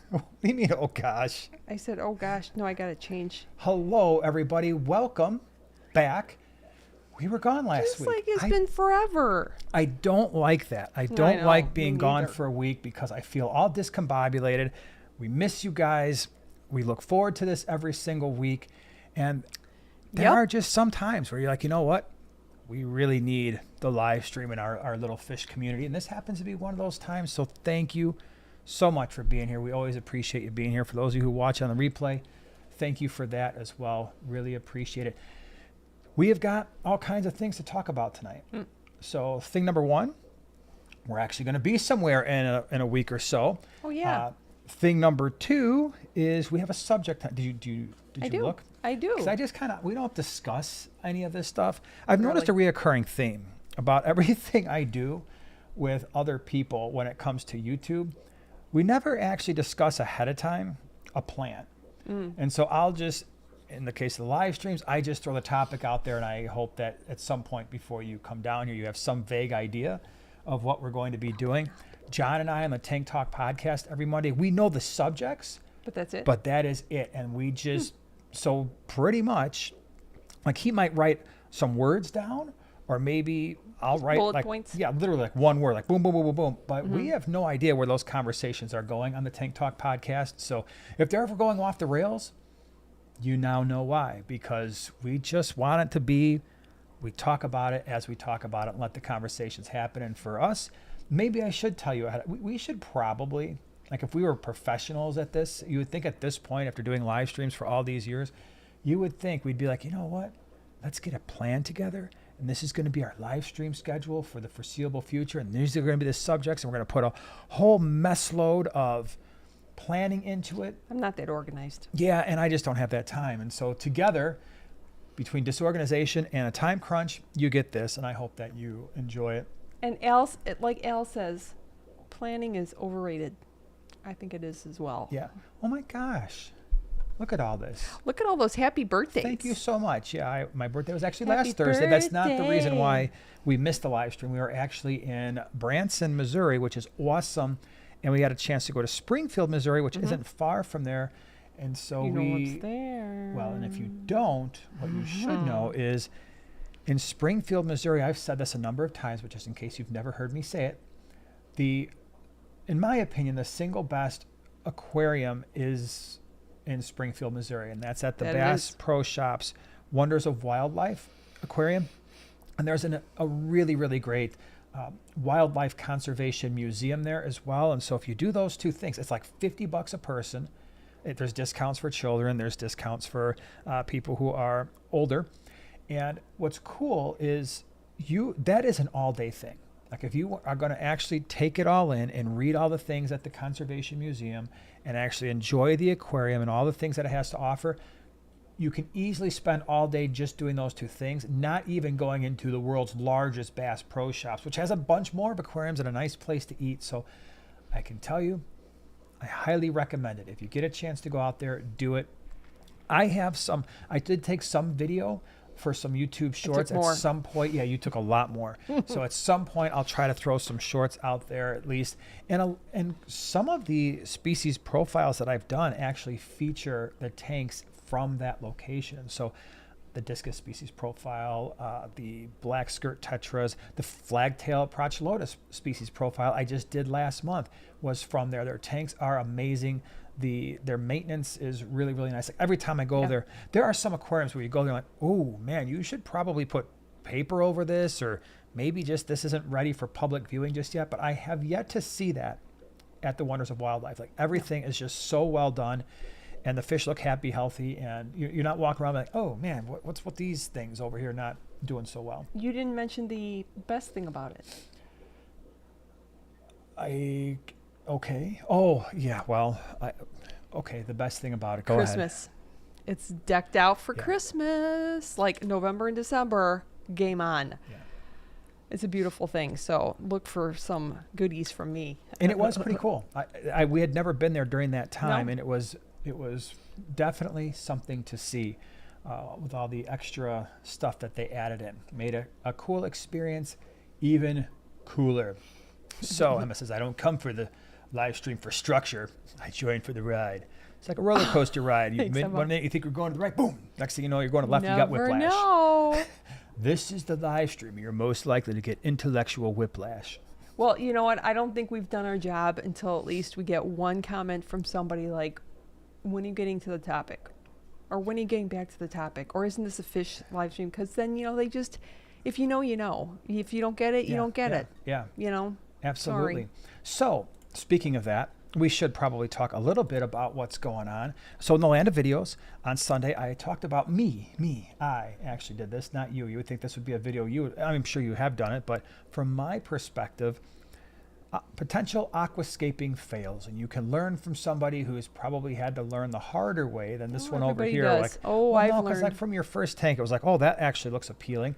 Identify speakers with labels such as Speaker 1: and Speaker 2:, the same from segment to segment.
Speaker 1: What do you mean, oh gosh?
Speaker 2: I said, oh gosh, no, I got to change.
Speaker 1: Hello, everybody. Welcome back. We were gone last
Speaker 2: It's
Speaker 1: week.
Speaker 2: like it's been forever.
Speaker 1: I don't like that. I
Speaker 2: I
Speaker 1: don't
Speaker 2: know,
Speaker 1: like being
Speaker 2: me
Speaker 1: gone
Speaker 2: neither.
Speaker 1: for a week because I feel all discombobulated. We miss you guys. We look forward to this every single week. And there
Speaker 2: Yep.
Speaker 1: are just some times where you're like, you know what? We really need the live stream in our little fish community. And this happens to be one of those times. So thank you so much for being here. We always appreciate you being here. For those of you who watch on the replay, thank you for that as well. Really appreciate it. We have got all kinds of things to talk about tonight. So thing number one, we're actually going to be somewhere in a week or so.
Speaker 2: Oh, yeah.
Speaker 1: Thing number two is we have a subject. Did you look?
Speaker 2: I do.
Speaker 1: Because I just we don't discuss any of this stuff. I've noticed a reoccurring theme about everything I do with other people when it comes to YouTube. We never actually discuss ahead of time a plan. And so I'll just, in the case of the live streams, I just throw the topic out there and I hope that at some point before you come down here, you have some vague idea of what we're going to be doing. John and I on the Tank Talk podcast every Monday, we know the subjects,
Speaker 2: but that's it.
Speaker 1: but that is it. And we just, so pretty much, like he might write some words down, or maybe I'll write
Speaker 2: bullet
Speaker 1: like,
Speaker 2: points.
Speaker 1: yeah, literally like one word, like boom, boom, boom, boom, boom. But we have no idea where those conversations are going on the Tank Talk podcast. So if they're ever going off the rails, you now know why, because we just want it to be, we talk about it as we talk about it and let the conversations happen. And for us, maybe I should tell you ahead. We should probably, like if we were professionals at this, you would think at this point, after doing live streams for all these years, you would think we'd be like, you know what? Let's get a plan together. And this is going to be our live stream schedule for the foreseeable future. And these are going to be the subjects. And we're going to put a whole mess load of planning into it.
Speaker 2: I'm not that organized.
Speaker 1: Yeah, and I just don't have that time. And so together, between disorganization and a time crunch, you get this. And I hope that you enjoy it.
Speaker 2: And like Al says, planning is overrated. I think it is as well.
Speaker 1: Yeah. Oh my gosh. Look at all this.
Speaker 2: Look at all those happy birthdays.
Speaker 1: Thank you so much. Yeah, my birthday was actually
Speaker 2: Happy
Speaker 1: last Thursday. That's not the reason
Speaker 2: birthday.
Speaker 1: why we missed the live stream. We were actually in Branson, Missouri, which is awesome. And we had a chance to go to Springfield, Missouri, which isn't far from there. And so
Speaker 2: You know what's there.
Speaker 1: well, and if you don't, what you should know is in Springfield, Missouri, I've said this a number of times, but just in case you've never heard me say it, in my opinion, the single best aquarium is in Springfield, Missouri, and that's at the
Speaker 2: That it
Speaker 1: Bass
Speaker 2: is.
Speaker 1: Pro Shops Wonders of Wildlife Aquarium. And there's a really, really great wildlife conservation museum there as well. And so if you do those two things, it's like $50 a person. There's discounts for children. There's discounts for people who are older. And what's cool is that is an all-day thing. Like if you are going to actually take it all in and read all the things at the Conservation Museum and actually enjoy the aquarium and all the things that it has to offer, you can easily spend all day just doing those two things, not even going into the world's largest Bass Pro Shops, which has a bunch more of aquariums and a nice place to eat. So I can tell you, I highly recommend it. If you get a chance to go out there, do it. I did take some video for some YouTube shorts at some point. Yeah, you took a lot more. So at some point, I'll try to throw some shorts out there at least. And some of the species profiles that I've done actually feature the tanks from that location. So the discus species profile, the black skirt tetras, the flagtail Prochlotus species profile I just did last month was from there. Their tanks are amazing. Their maintenance is really, really nice. Like every time I go there are some aquariums where you go there like, oh man, you should probably put paper over this, or maybe just this isn't ready for public viewing just yet. But I have yet to see that at the Wonders of Wildlife. Like everything is just so well done. And the fish look happy, healthy, and you're not walking around like, oh man, what's with these things over here not doing so well?
Speaker 2: You didn't mention the best thing about it.
Speaker 1: Okay. Oh yeah. Well, okay. The best thing about it. Go
Speaker 2: Christmas.
Speaker 1: ahead.
Speaker 2: It's decked out for Christmas. Like November and December, game on.
Speaker 1: Yeah.
Speaker 2: It's a beautiful thing. So look for some goodies from me.
Speaker 1: And it was pretty cool. We had never been there during that time,
Speaker 2: No.
Speaker 1: and it was definitely something to see with all the extra stuff that they added in. Made a cool experience even cooler. So Emma says, I don't come for the live stream for structure. I joined for the ride. It's like a roller coaster ride. One minute you think you're going to the right, boom. Next thing you know, you're going to left, you got whiplash.
Speaker 2: No.
Speaker 1: This is the live stream. You're most likely to get intellectual whiplash.
Speaker 2: Well, you know what? I don't think we've done our job until at least we get one comment from somebody like, when are you getting to the topic? Or when are you getting back to the topic? Or isn't this a fish live stream? Because then, they just, if you know, you know. If you don't get it, you don't get it.
Speaker 1: Yeah. Absolutely.
Speaker 2: Sorry.
Speaker 1: So, speaking of that, we should probably talk a little bit about what's going on. So in the land of videos, on Sunday, I talked about I actually did this, not you. You would think this would be a video I'm sure you have done it, but from my perspective, potential aquascaping fails, and you can learn from somebody who's probably had to learn the harder way than this one over here.
Speaker 2: Does.
Speaker 1: Like,
Speaker 2: I've learned.
Speaker 1: Because like from your first tank, it was like, oh, that actually looks appealing.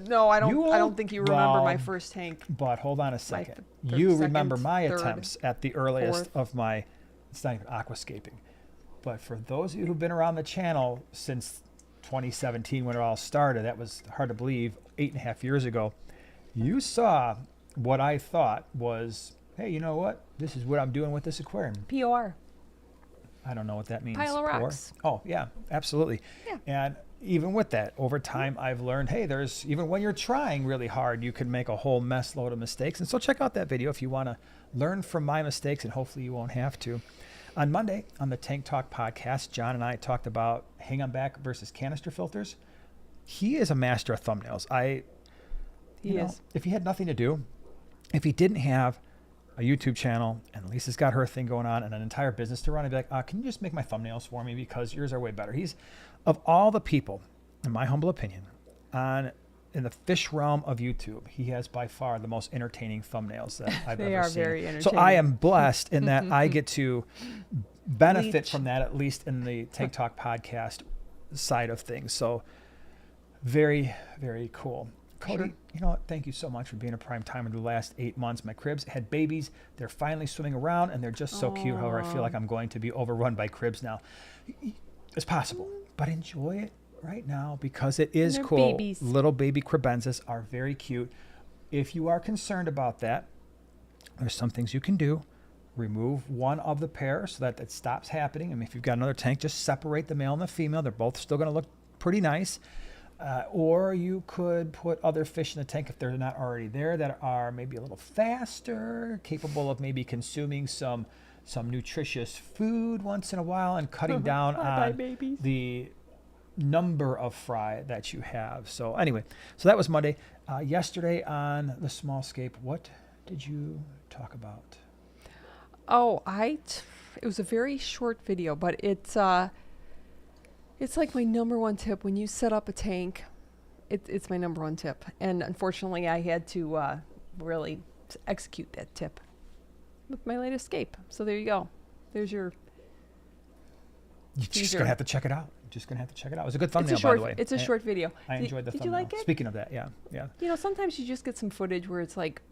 Speaker 2: No, I don't think you remember my first tank.
Speaker 1: But hold on a second. You remember my attempts at the earliest of my, it's not even aquascaping. But for those of you who've been around the channel since 2017 when it all started, that was hard to believe, 8.5 years ago, you saw what I thought was, hey, you know what? This is what I'm doing with this aquarium.
Speaker 2: POR.
Speaker 1: I don't know what that means.
Speaker 2: Pile of rocks.
Speaker 1: Oh, yeah, absolutely.
Speaker 2: Yeah.
Speaker 1: And even with that, over time, I've learned, hey, there's, even when you're trying really hard, you can make a whole mess load of mistakes. And so check out that video if you want to learn from my mistakes, and hopefully you won't have to. On Monday, on the Tank Talk podcast, John and I talked about hang on back versus canister filters. He is a master of thumbnails. He is. If he had nothing to do, if he didn't have a YouTube channel and Lisa's got her thing going on and an entire business to run, I'd be like, can you just make my thumbnails for me because yours are way better. He's, of all the people, in my humble opinion, in the fish realm of YouTube, he has by far the most entertaining thumbnails that I've ever seen.
Speaker 2: They are very entertaining.
Speaker 1: So I am blessed in that I get to benefit from that, at least in the Tank Talk podcast side of things. So very, very cool. Cody, you know what? Thank you so much for being a prime timer the last 8 months. My cribs had babies. They're finally swimming around, and they're just so cute. However, I feel like I'm going to be overrun by cribs now. It's possible, but enjoy it right now because it is cool.
Speaker 2: Babies.
Speaker 1: Little baby crebensis are very cute. If you are concerned about that, there's some things you can do. Remove one of the pair so that it stops happening. I mean, if you've got another tank, just separate the male and the female. They're both still going to look pretty nice. Or you could put other fish in the tank if they're not already there that are maybe a little faster, capable of maybe consuming some nutritious food once in a while and cutting down on the number of fry that you have. So anyway, so that was Monday. Yesterday on the small scape, what did you talk about?
Speaker 2: Oh, it was a very short video, but it's like my number one tip when you set up a tank. It's my number one tip, and unfortunately, I had to really execute that tip with my latest scape. So there you go. There's your.
Speaker 1: You're just gonna have to check it out. It was a good thumbnail, by the way.
Speaker 2: It's a short video.
Speaker 1: I enjoyed the thumbnail.
Speaker 2: Did you like it?
Speaker 1: Speaking of that, yeah.
Speaker 2: Sometimes you just get some footage where it's like,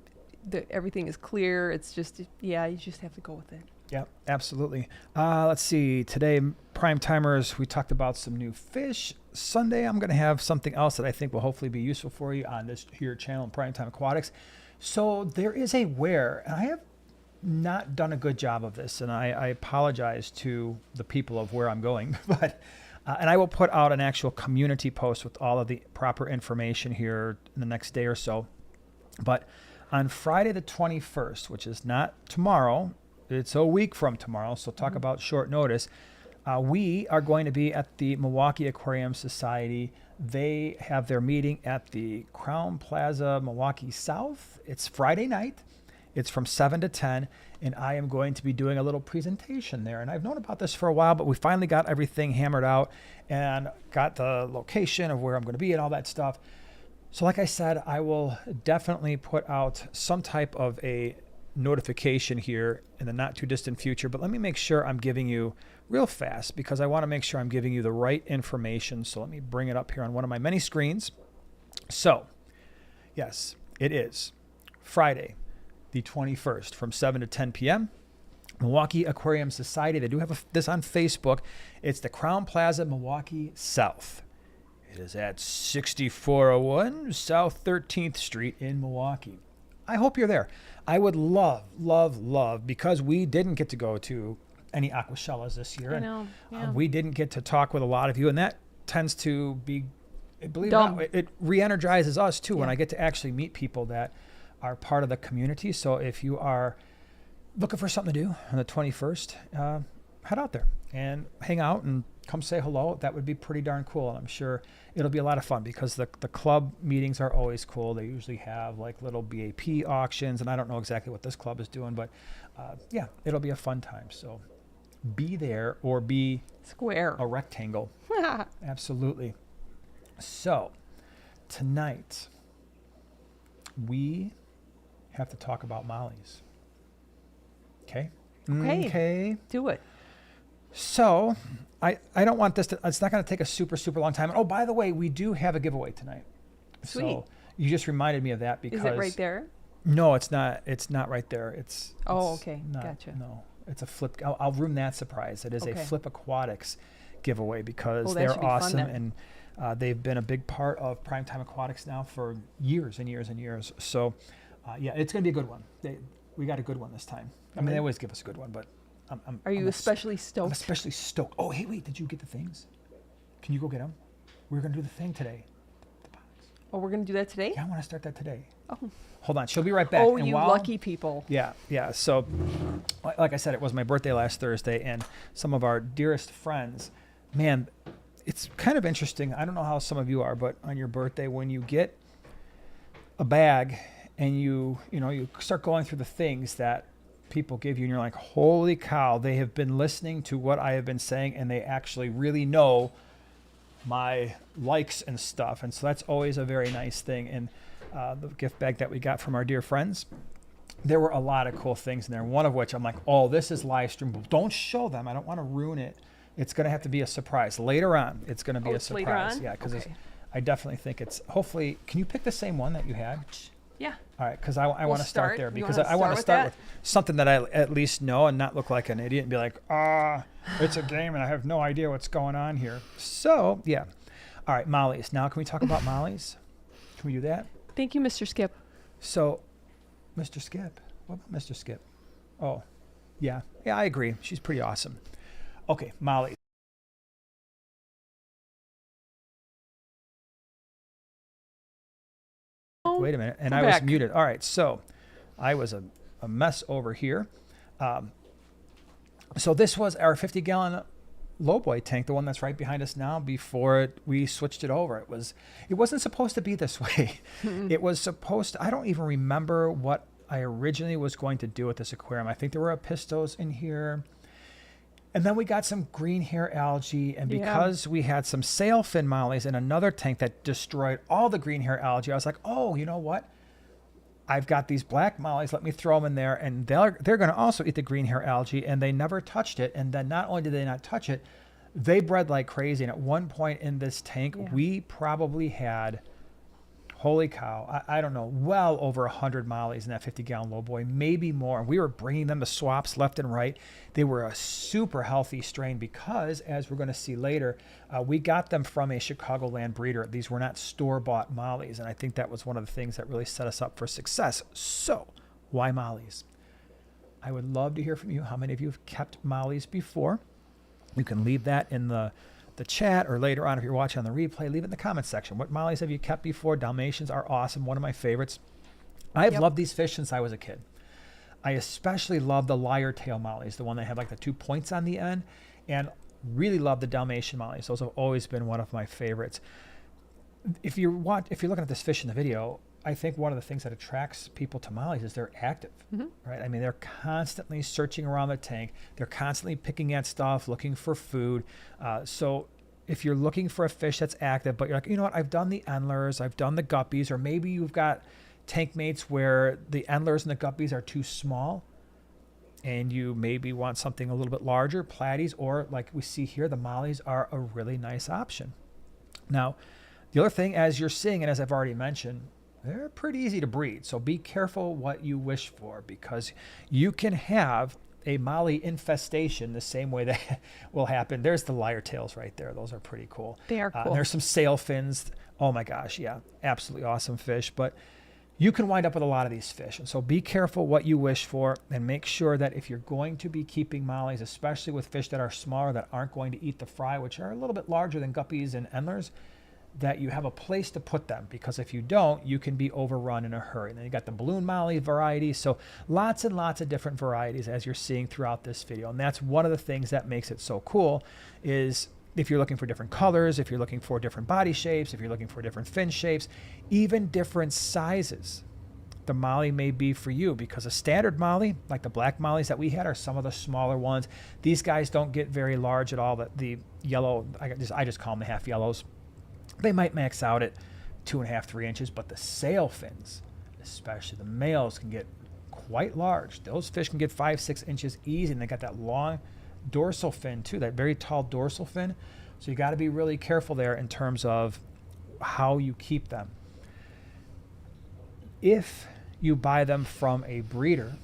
Speaker 2: everything is clear. It's just, you just have to go with it.
Speaker 1: Yeah, absolutely. Let's see. Today, prime timers, we talked about some new fish. Sunday, I'm going to have something else that I think will hopefully be useful for you on this here channel, Primetime Aquatics. So there is a where, and I have not done a good job of this, and I apologize to the people of where I'm going, but and I will put out an actual community post with all of the proper information here in the next day or so. But on Friday the 21st, which is not tomorrow, it's a week from tomorrow, so talk about short notice. We are going to be at the Milwaukee Aquarium Society. They have their meeting at the Crown Plaza, Milwaukee South. It's Friday night. It's from 7 to 10, and I am going to be doing a little presentation there. And I've known about this for a while, but we finally got everything hammered out and got the location of where I'm going to be and all that stuff. So like I said, I will definitely put out some type of a notification here in the not too distant future, but let me make sure I'm giving you real fast because I want to make sure I'm giving you the right information. So let me bring it up here on one of my many screens. So yes, it is Friday the 21st from 7 to 10 p.m. Milwaukee Aquarium Society. They do have this on Facebook. It's the Crown Plaza, Milwaukee South. It is at 6401 South 13th Street in Milwaukee. I hope you're there. I would love, because we didn't get to go to any Aquashellas this year.
Speaker 2: I know. Yeah.
Speaker 1: We didn't get to talk with a lot of you, and that tends to be, believe it or not, it re-energizes us too when I get to actually meet people that are part of the community. So if you are looking for something to do on the 21st, head out there and hang out and come say hello. That would be pretty darn cool. And I'm sure it'll be a lot of fun because the club meetings are always cool. They usually have like little BAP auctions, and I don't know exactly what this club is doing, but yeah, it'll be a fun time. So be there or be
Speaker 2: square.
Speaker 1: A rectangle. Absolutely. So tonight we have to talk about mollies. Okay.
Speaker 2: Okay. Do it.
Speaker 1: So I don't want this to, it's not going to take a super long time. Oh, by the way, we do have a giveaway tonight.
Speaker 2: Sweet.
Speaker 1: So you just reminded me of that because.
Speaker 2: Is it right there?
Speaker 1: No, it's not. It's not right there. It's
Speaker 2: okay.
Speaker 1: Not,
Speaker 2: Gotcha.
Speaker 1: No, it's a flip. I'll ruin that surprise. It is a Flip Aquatics giveaway because
Speaker 2: that should
Speaker 1: they're
Speaker 2: be
Speaker 1: awesome
Speaker 2: fun then.
Speaker 3: and they've been a big part of Primetime Aquatics now for years and years and years. So, yeah, it's going to be a good one. We got a good one this time. I mean, they always give us a good one, but
Speaker 2: Are you especially
Speaker 3: I'm
Speaker 2: stoked?
Speaker 3: especially stoked. Oh, hey, wait, did you get the things? Can you go get them? We're going to do the thing today. The box.
Speaker 2: Oh, we're going to do that today?
Speaker 3: Yeah, I want to start that today.
Speaker 2: Oh.
Speaker 3: Hold on, she'll be right back.
Speaker 2: Oh,
Speaker 3: And
Speaker 2: you
Speaker 3: while-
Speaker 2: lucky people.
Speaker 3: Yeah. So, like I said, it was my birthday last Thursday, and some of our dearest friends, man, it's kind of interesting. I don't know how some of you are, but on your birthday, when you get a bag and you start going through the things that people give you, and you're like, holy cow, they have been listening to what I have been saying, and they actually really know my likes and stuff. And so that's always a very nice thing. And the gift bag that we got from our dear friends, there were a lot of cool things in there. One of which I'm like, oh, this is live streamable. Don't show them. I don't want to ruin it. It's going to have to be a surprise later on. It's going to be a
Speaker 2: it's later
Speaker 3: surprise.
Speaker 2: on?
Speaker 3: Yeah, because
Speaker 2: Okay.
Speaker 3: I definitely think it's. Hopefully, can you pick the same one that you had?
Speaker 2: Yeah.
Speaker 3: All right, because I want to start
Speaker 2: start.
Speaker 3: there
Speaker 2: You
Speaker 3: because
Speaker 2: wanna
Speaker 3: I want to
Speaker 2: start
Speaker 3: start
Speaker 2: with
Speaker 3: with something that I at least know and not look like an idiot and be like, it's a game and I have no idea what's going on here. So yeah, all right, mollies. Now can we talk about mollies? Can we do that?
Speaker 2: Thank you, Mr. Skip.
Speaker 3: So, Mr. Skip. What about Mr. Skip? Oh, yeah, I agree. She's pretty awesome. Okay, mollies. Wait a minute, and
Speaker 2: We're
Speaker 3: I was
Speaker 2: back.
Speaker 3: muted. All right, so I was a mess over here. So this was our 50-gallon lowboy tank, the one that's right behind us now. Before we switched it over, it wasn't supposed to be this way. It was supposed to, I don't even remember what I originally was going to do with this aquarium. I think there were pistos in here. And then we got some green hair algae, and because we had some sailfin mollies in another tank that destroyed all the green hair algae, I was like, oh, you know what? I've got these black mollies. Let me throw them in there, and they're going to also eat the green hair algae, and they never touched it. And then not only did they not touch it, they bred like crazy. And at one point in this tank, we probably had, holy cow, I don't know, well over 100 mollies in that 50-gallon lowboy, maybe more. And we were bringing them to swaps left and right. They were a super healthy strain because, as we're going to see later, we got them from a Chicagoland breeder. These were not store-bought mollies, and I think that was one of the things that really set us up for success. So, why mollies? I would love to hear from you. How many of you have kept mollies before? You can leave that in the chat, or later on if you're watching on the replay, leave it in the comments section. What mollies have you kept before? Dalmatians are awesome, one of my favorites. I've loved these fish since I was a kid. I especially love the lyre tail mollies, the one that have like the 2 points on the end, and really love the Dalmatian mollies. Those have always been one of my favorites. If you're looking at this fish in the video, I think one of the things that attracts people to mollies is they're active, right? I mean, they're constantly searching around the tank. They're constantly picking at stuff, looking for food. So if you're looking for a fish that's active, but you're like, you know what, I've done the endlers, I've done the guppies, or maybe you've got tank mates where the endlers and the guppies are too small, and you maybe want something a little bit larger, platies, or like we see here, the mollies are a really nice option. Now, the other thing, as you're seeing, and as I've already mentioned, they're pretty easy to breed. So be careful what you wish for, because you can have a molly infestation the same way that will happen. There's the lyre tails right there. Those are pretty cool.
Speaker 2: They are cool.
Speaker 3: There's some sail fins. Oh my gosh, yeah, absolutely awesome fish. But you can wind up with a lot of these fish. And so be careful what you wish for, and make sure that if you're going to be keeping mollies, especially with fish that are smaller, that aren't going to eat the fry, which are a little bit larger than guppies and endlers, that you have a place to put them, because if you don't, you can be overrun in a hurry. And then you got the balloon molly variety. So lots and lots of different varieties as you're seeing throughout this video. And that's one of the things that makes it so cool, is if you're looking for different colors, if you're looking for different body shapes, if you're looking for different fin shapes, even different sizes, the molly may be for you, because a standard molly, like the black mollies that we had, are some of the smaller ones. These guys don't get very large at all. The yellow, I just call them the half yellows. They might max out at 2.5, 3 inches, but the sail fins, especially the males, can get quite large. Those fish can get 5, 6 inches easy, and they got that long dorsal fin too, that very tall dorsal fin. So you got to be really careful there in terms of how you keep them. If you buy them from a breeder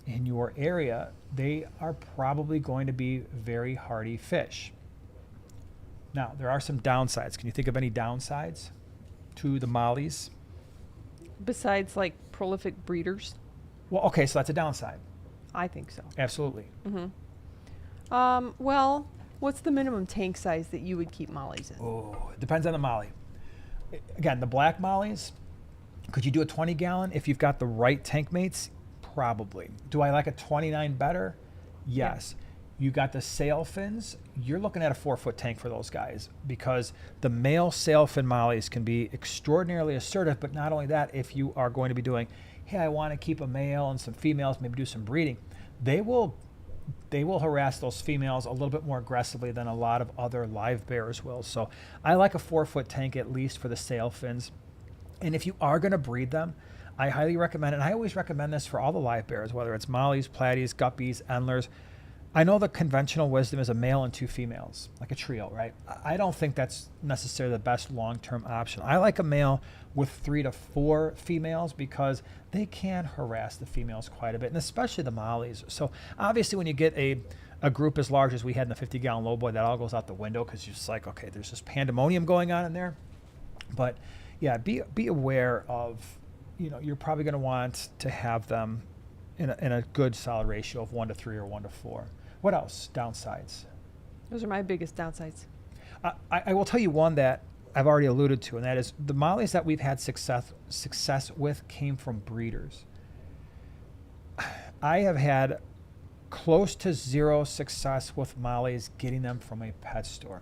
Speaker 3: in your area, they are probably going to be very hardy fish. Now, there are some downsides. Can you think of any downsides to the mollies?
Speaker 2: Besides, like, prolific breeders?
Speaker 3: Well, okay, so that's a downside.
Speaker 2: I think so.
Speaker 3: Absolutely.
Speaker 2: Well, what's the minimum tank size that you would keep mollies in?
Speaker 3: Oh, it depends on the molly. Again, the black mollies, could you do a 20-gallon if you've got the right tank mates? Probably. Do I like a 29 better? Yes. Yeah. You got the sail fins, you're looking at a 4-foot tank for those guys, because the male sail fin mollies can be extraordinarily assertive. But not only that, if you are going to be doing, hey, I want to keep a male and some females, maybe do some breeding, they will harass those females a little bit more aggressively than a lot of other live bears will. So I like a 4-foot tank at least for the sail fins. And if you are going to breed them, I highly recommend, and I always recommend this for all the live bears, whether it's mollies, platies, guppies, endlers. I know the conventional wisdom is a male and 2 females, like a trio, right? I don't think that's necessarily the best long-term option. I like a male with 3 to 4 females, because they can harass the females quite a bit, and especially the mollies. So obviously when you get a group as large as we had in the 50-gallon lowboy, that all goes out the window, because you're just like, okay, there's this pandemonium going on in there. But yeah, be aware of, you're probably going to want to have them in a good solid ratio of 1 to 3 or 1 to 4. What else? Downsides.
Speaker 2: Those are my biggest downsides.
Speaker 3: I will tell you one that I've already alluded to, and that is the mollies that we've had success with came from breeders. I have had close to 0 success with mollies getting them from a pet store.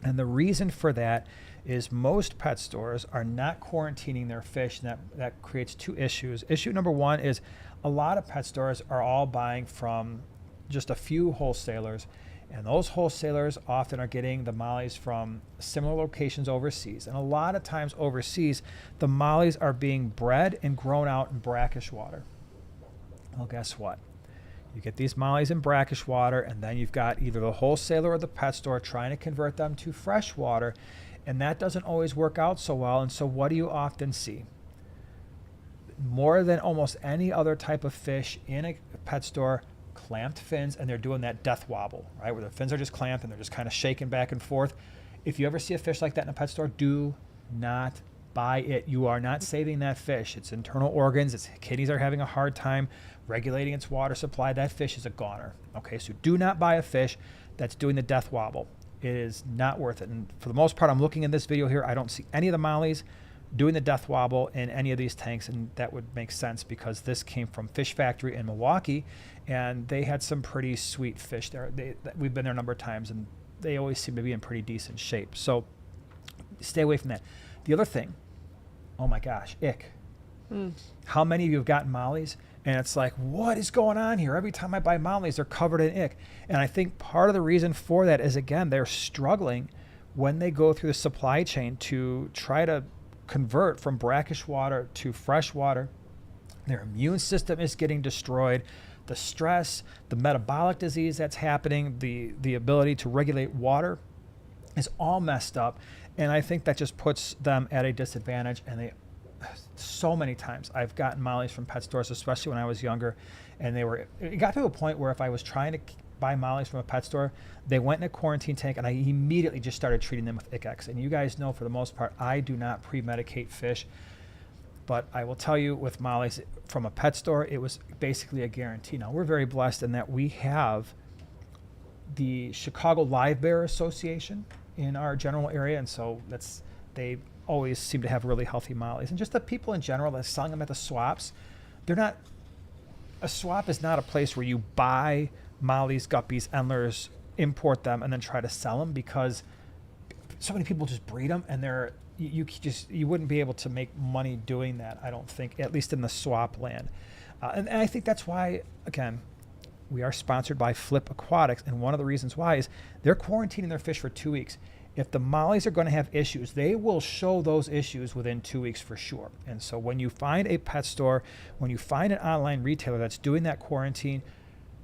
Speaker 3: And the reason for that is most pet stores are not quarantining their fish, and that creates 2 issues. Issue number 1 is a lot of pet stores are all buying from just a few wholesalers, and those wholesalers often are getting the mollies from similar locations overseas. And a lot of times overseas, the mollies are being bred and grown out in brackish water. Well, guess what? You get these mollies in brackish water, and then you've got either the wholesaler or the pet store trying to convert them to fresh water, and that doesn't always work out so well. And so what do you often see? More than almost any other type of fish in a pet store, clamped fins, and they're doing that death wobble, right, where the fins are just clamped and they're just kind of shaking back and forth. If you ever see a fish like that in a pet store, do not buy it. You are not saving that fish. Its internal organs, its kidneys are having a hard time regulating its water supply. That fish is a goner. Okay, so do not buy a fish that's doing the death wobble. It is not worth it. And for the most part, I'm looking in this video here, I don't see any of the mollies doing the death wobble in any of these tanks, and that would make sense because this came from Fish Factory in Milwaukee, and they had some pretty sweet fish there. We've been there a number of times, and they always seem to be in pretty decent shape. So stay away from that. The other thing, oh my gosh, ick. How many of you have gotten mollies? And it's like, what is going on here? Every time I buy mollies, they're covered in ick. And I think part of the reason for that is, again, they're struggling when they go through the supply chain to try to convert from brackish water to fresh water. Their immune system is getting destroyed. The stress, the metabolic disease that's happening, the ability to regulate water is all messed up. And I think that just puts them at a disadvantage. And so many times I've gotten mollies from pet stores, especially when I was younger, and it got to a point where if I was trying to buy mollies from a pet store, they went in a quarantine tank, and I immediately just started treating them with Ick-X. And you guys know, for the most part, I do not pre-medicate fish. But I will tell you, with mollies from a pet store, it was basically a guarantee. Now, we're very blessed in that we have the Chicago Live Bear Association in our general area, and so they always seem to have really healthy mollies. And just the people in general that are selling them at the swaps, a swap is not a place where you buy mollies, guppies, endlers, import them, and then try to sell them, because so many people just breed them, and you wouldn't be able to make money doing that, I don't think, at least in the swap land. And I think that's why, again, we are sponsored by Flip Aquatics, and one of the reasons why is they're quarantining their fish for 2 weeks. If the mollies are going to have issues, they will show those issues within 2 weeks for sure. And so when you find a pet store, when you find an online retailer that's doing that quarantine,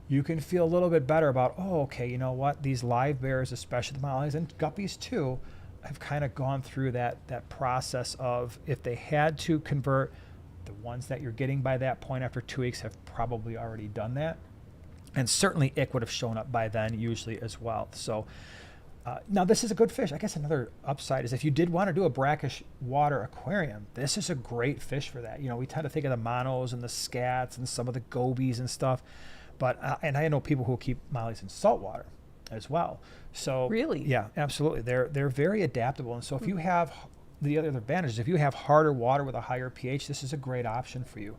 Speaker 3: you can feel a little bit better about, oh, okay, you know what? These live bears, especially the mollies and guppies too, have kind of gone through that process of, if they had to convert, the ones that you're getting by that point after 2 weeks have probably already done that. And certainly ick would have shown up by then usually as well. So now this is a good fish. I guess another upside is if you did want to do a brackish water aquarium, this is a great fish for that. You know, we tend to think of the monos and the scats and some of the gobies and stuff, but and I know people who keep mollies in salt water as well. So
Speaker 2: Really?
Speaker 3: Yeah, absolutely. They're very adaptable. And so if you have the other advantages, if you have harder water with a higher pH, this is a great option for you.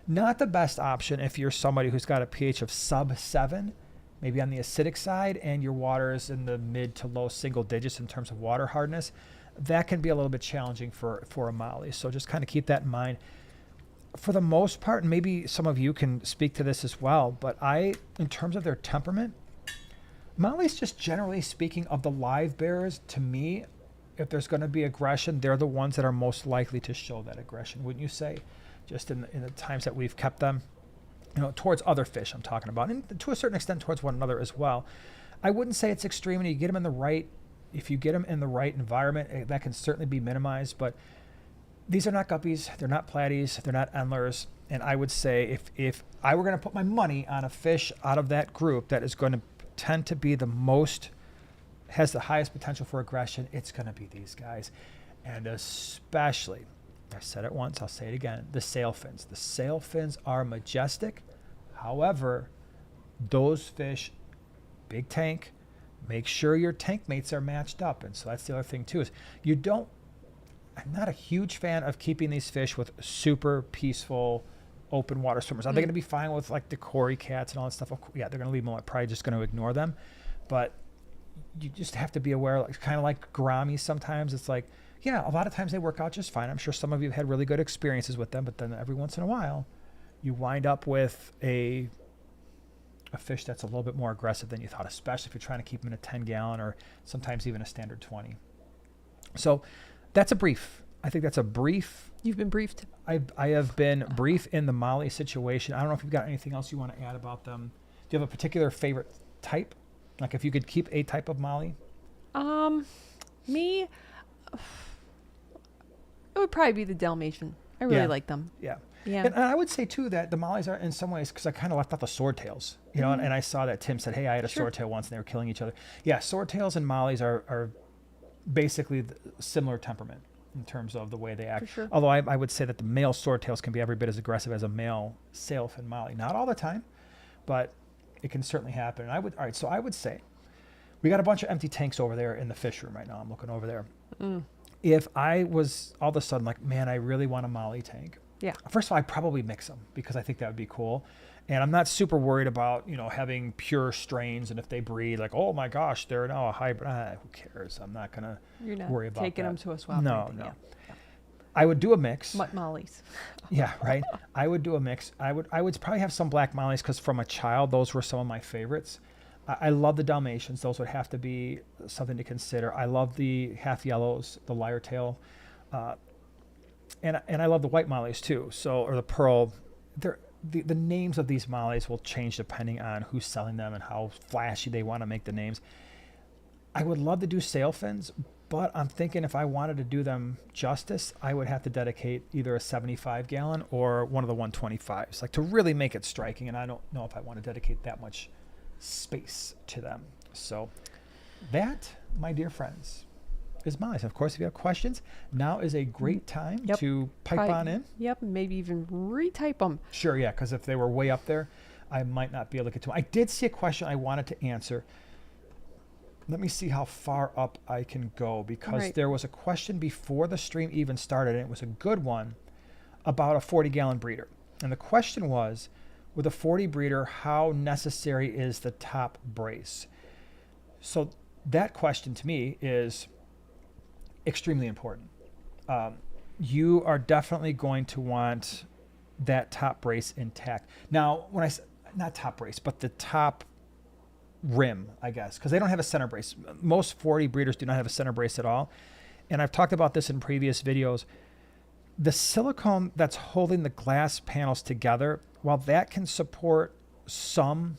Speaker 3: Not the best option if you're somebody who's got a pH of sub 7, maybe on the acidic side, and your water is in the mid to low single digits in terms of water hardness. That can be a little bit challenging for a molly. So just kind of keep that in mind. For the most part, and maybe some of you can speak to this as well, but in terms of their temperament, mollies, just generally speaking, of the live bears, to me, if there's going to be aggression, they're the ones that are most likely to show that aggression, wouldn't you say? Just in the times that we've kept them, towards other fish I'm talking about, and to a certain extent towards one another as well. I wouldn't say it's extreme, and you get them in the right, if you get them in the right environment, that can certainly be minimized, but these are not guppies, they're not platies, they're not endlers, and I would say if I were going to put my money on a fish out of that group that is going to tend to be has the highest potential for aggression, it's going to be these guys. And especially, I said it once, I'll say it again, the sailfins. The sailfins are majestic. However, those fish, big tank, make sure your tank mates are matched up. And so that's the other thing too, is I'm not a huge fan of keeping these fish with super peaceful open water swimmers. Are they going to be fine with like the Cory cats and all that stuff? Yeah, they're going to leave them alone. Probably just going to ignore them. But you just have to be aware, like, kind of like gouramis sometimes. It's like, yeah, a lot of times they work out just fine. I'm sure some of you have had really good experiences with them, but then every once in a while, you wind up with a fish that's a little bit more aggressive than you thought, especially if you're trying to keep them in a 10-gallon or sometimes even a standard 20. So that's a brief. I think that's a brief.
Speaker 2: You've been briefed.
Speaker 3: I have been brief in the molly situation. I don't know if you've got anything else you want to add about them. Do you have a particular favorite type? Like if you could keep a type of molly?
Speaker 2: Me, it would probably be the Dalmatian. I really like them.
Speaker 3: Yeah.
Speaker 2: Yeah.
Speaker 3: And I would say too that the mollies are in some ways, because I kind of left out the swordtails, and I saw that Tim said, hey, I had a swordtail once and they were killing each other. Yeah, swordtails and mollies are basically similar temperament in terms of the way they act.
Speaker 2: For sure.
Speaker 3: Although I would say that the male swordtails can be every bit as aggressive as a male sailfin molly. Not all the time, but it can certainly happen. And all right, so I would say we got a bunch of empty tanks over there in the fish room right now. I'm looking over there. If I was all of a sudden like, man, I really want a molly tank.
Speaker 2: Yeah.
Speaker 3: First of all, I'd probably mix them because I think that would be cool. And I'm not super worried about, having pure strains. And if they breed, like, oh my gosh, they're now a hybrid. Who cares? I'm not going to worry about
Speaker 2: taking
Speaker 3: that.
Speaker 2: them to a swap.
Speaker 3: No,
Speaker 2: or anything.
Speaker 3: no.
Speaker 2: Yeah.
Speaker 3: I would do a mix.
Speaker 2: Mutt mollies.
Speaker 3: Yeah, right. I would do a mix. I would probably have some black mollies because from a child, those were some of my favorites. I love the Dalmatians. Those would have to be something to consider. I love the half yellows, the lyre tail. And I love the white mollies too. So, or the pearl. The names of these mollies will change depending on who's selling them and how flashy they want to make the names. I would love to do sailfins, but I'm thinking if I wanted to do them justice, I would have to dedicate either a 75-gallon or one of the 125s, like to really make it striking. And I don't know if I want to dedicate that much space to them. So that, my dear friends, is mollies. Of course, if you have questions, now is a great time
Speaker 2: Yep.
Speaker 3: to pipe on in.
Speaker 2: Yep, maybe even retype them.
Speaker 3: Sure, yeah, because if they were way up there, I might not be able to get to them. I did see a question I wanted to answer. Let me see how far up I can go, because
Speaker 2: Right.
Speaker 3: there was a question before the stream even started, and it was a good one, about a 40-gallon breeder. And the question was, with a 40 breeder, how necessary is the top brace? So that question to me is extremely important. You are definitely going to want that top brace intact. Now, when I say, not top brace, but the top rim, I guess, because they don't have a center brace. Most 40 breeders do not have a center brace at all. And I've talked about this in previous videos. The silicone that's holding the glass panels together, while that can support some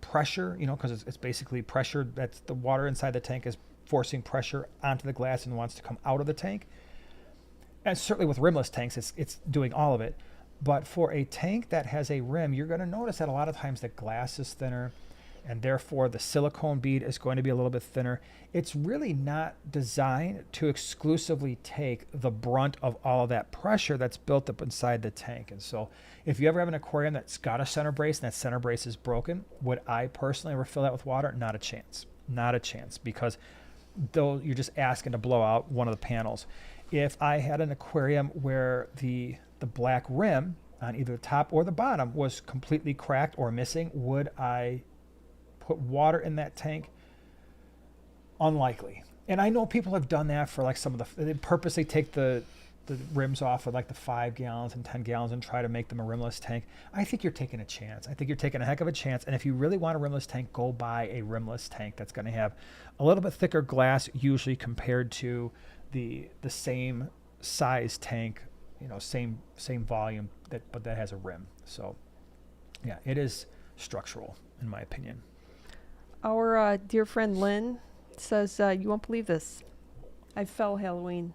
Speaker 3: pressure, because it's basically pressure, that's the water inside the tank is forcing pressure onto the glass and wants to come out of the tank. And certainly with rimless tanks, it's doing all of it. But for a tank that has a rim, you're going to notice that a lot of times the glass is thinner, and therefore the silicone bead is going to be a little bit thinner. It's really not designed to exclusively take the brunt of all of that pressure that's built up inside the tank. And so if you ever have an aquarium that's got a center brace and that center brace is broken, would I personally ever fill that with water? Not a chance. Not a chance, because though you're just asking to blow out one of the panels. If I had an aquarium where the black rim on either the top or the bottom was completely cracked or missing, would I put water in that tank? Unlikely. And I know people have done that for like some of they purposely take the rims off of like the 5 gallons and 10 gallons and try to make them a rimless tank. I think you're taking a chance. I think you're taking a heck of a chance. And if you really want a rimless tank, go buy a rimless tank that's going to have a little bit thicker glass, usually compared to the same size tank, same volume, but that has a rim. So yeah, it is structural in my opinion.
Speaker 2: Our dear friend Lynn says, you won't believe this. I fell Halloween.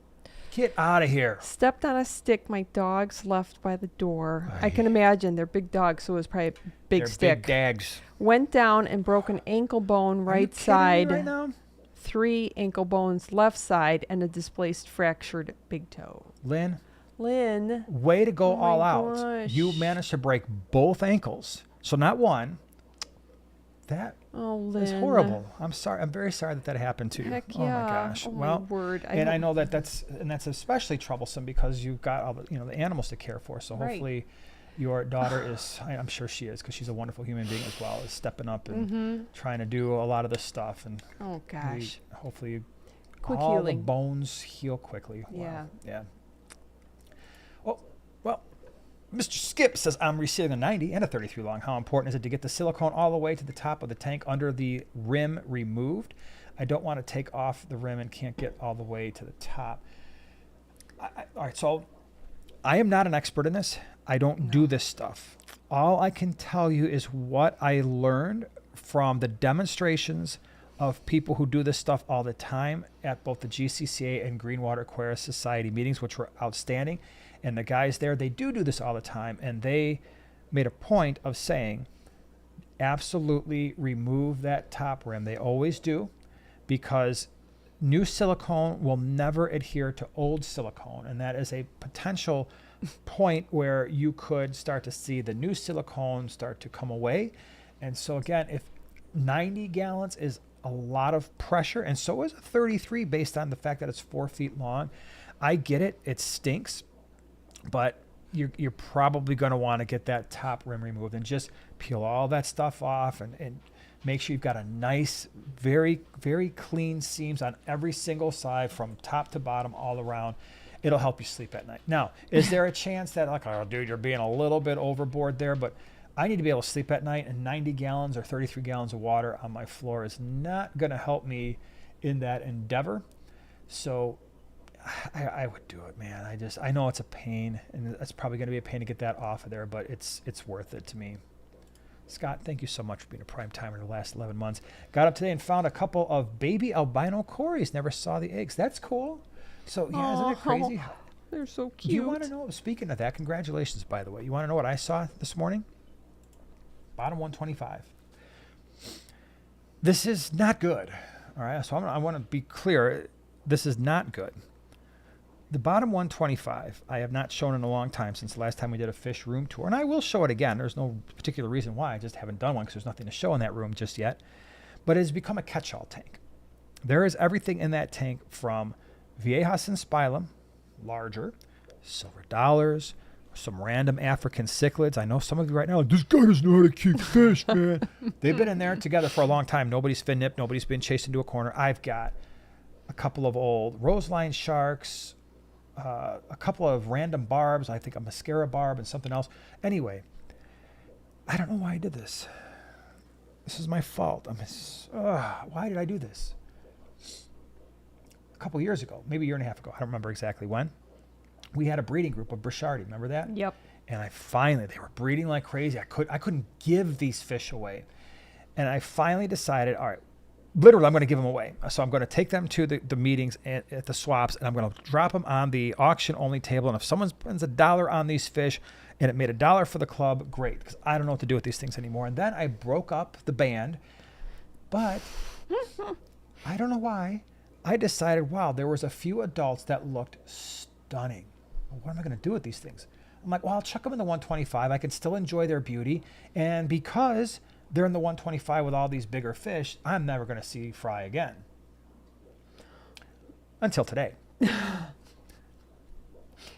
Speaker 3: Get out of here.
Speaker 2: Stepped on a stick my dogs left by the door. I can imagine. They're big dogs, so it was probably a big
Speaker 3: They're
Speaker 2: stick.
Speaker 3: Big dags.
Speaker 2: Went down and broke an ankle bone
Speaker 3: Are you
Speaker 2: right
Speaker 3: kidding me
Speaker 2: side,
Speaker 3: right now?
Speaker 2: 3 ankle bones left side, and a displaced fractured big toe.
Speaker 3: Lynn,
Speaker 2: Lynn.
Speaker 3: way to go
Speaker 2: Oh my
Speaker 3: all out.
Speaker 2: gosh.
Speaker 3: You managed to break both ankles. So not one. That
Speaker 2: Oh, Lynn.
Speaker 3: is horrible. I'm sorry. I'm very sorry that happened to you.
Speaker 2: Heck
Speaker 3: Oh
Speaker 2: yeah.
Speaker 3: my gosh.
Speaker 2: Oh, my
Speaker 3: Well,
Speaker 2: word.
Speaker 3: and I know that's especially troublesome because you've got all the animals to care for. So
Speaker 2: Right.
Speaker 3: hopefully your daughter is, I'm sure she is, because she's a wonderful human being as well, is stepping up and trying to do a lot of this stuff. And
Speaker 2: Oh, gosh.
Speaker 3: hopefully
Speaker 2: Quick
Speaker 3: all
Speaker 2: healing.
Speaker 3: the bones heal quickly. Wow.
Speaker 2: Yeah.
Speaker 3: Yeah. Oh, well, Mr. Skip says, I'm resealing a 90 and a 33 long. How important is it to get the silicone all the way to the top of the tank under the rim removed? I don't want to take off the rim and can't get all the way to the top. All right, so I am not an expert in this. I don't do this stuff. All I can tell you is what I learned from the demonstrations of people who do this stuff all the time at both the GCCA and Greenwater Aquarius Society meetings, which were outstanding. And the guys there, they do this all the time. And they made a point of saying, absolutely remove that top rim. They always do, because new silicone will never adhere to old silicone. And that is a potential point where you could start to see the new silicone start to come away. And so again, if 90 gallons is a lot of pressure, and so is a 33 based on the fact that it's 4 feet long, I get it. It stinks. But you're probably going to want to get that top rim removed and just peel all that stuff off and make sure you've got a nice, very, very clean seams on every single side from top to bottom all around. It'll help you sleep at night. Now, is there a chance that, like, oh, dude, you're being a little bit overboard there, but I need to be able to sleep at night, and 90 gallons or 33 gallons of water on my floor is not going to help me in that endeavor. So I would do it, man. I know it's a pain, and it's probably going to be a pain to get that off of there, but it's worth it to me. Scott, thank you so much for being a prime timer the last 11 months. Got up today and found a couple of baby albino cories. Never saw the eggs. That's cool. So, yeah, isn't it crazy?
Speaker 2: They're so cute.
Speaker 3: Do you want to know, speaking of that, congratulations, by the way. You want to know what I saw this morning? Bottom 125. This is not good. All right, so I want to be clear. this is not good. The bottom 125, I have not shown in a long time since the last time we did a fish room tour. And I will show it again. There's no particular reason why. I just haven't done one because there's nothing to show in that room just yet. But it has become a catch-all tank. There is everything in that tank from Viejas and Spilum, larger, silver dollars, some random African cichlids. I know some of you right now, this guy doesn't know how to keep fish, man. They've been in there together for a long time. Nobody's fin nipped. Nobody's been chased into a corner. I've got a couple of old roseline sharks, a couple of random barbs, I think a mascara barb and something else. Anyway, I don't know why I did this. This is my fault. Why did I do this? A couple years ago, maybe a year and a half ago, I don't remember exactly when, we had a breeding group of Brichardi. Remember that?
Speaker 2: Yep.
Speaker 3: And they were breeding like crazy. I couldn't give these fish away. And I finally decided, all right, literally, I'm going to give them away. So I'm going to take them to the meetings at the swaps, and I'm going to drop them on the auction-only table. And if someone spends $1 on these fish, and it made $1 for the club, great, because I don't know what to do with these things anymore. And then I broke up the band, but I don't know why. I decided, wow, there was a few adults that looked stunning. Well, what am I going to do with these things? I'm like, well, I'll chuck them in the 125. I can still enjoy their beauty. And because they're in the 125 with all these bigger fish, I'm never going to see fry again. Until today.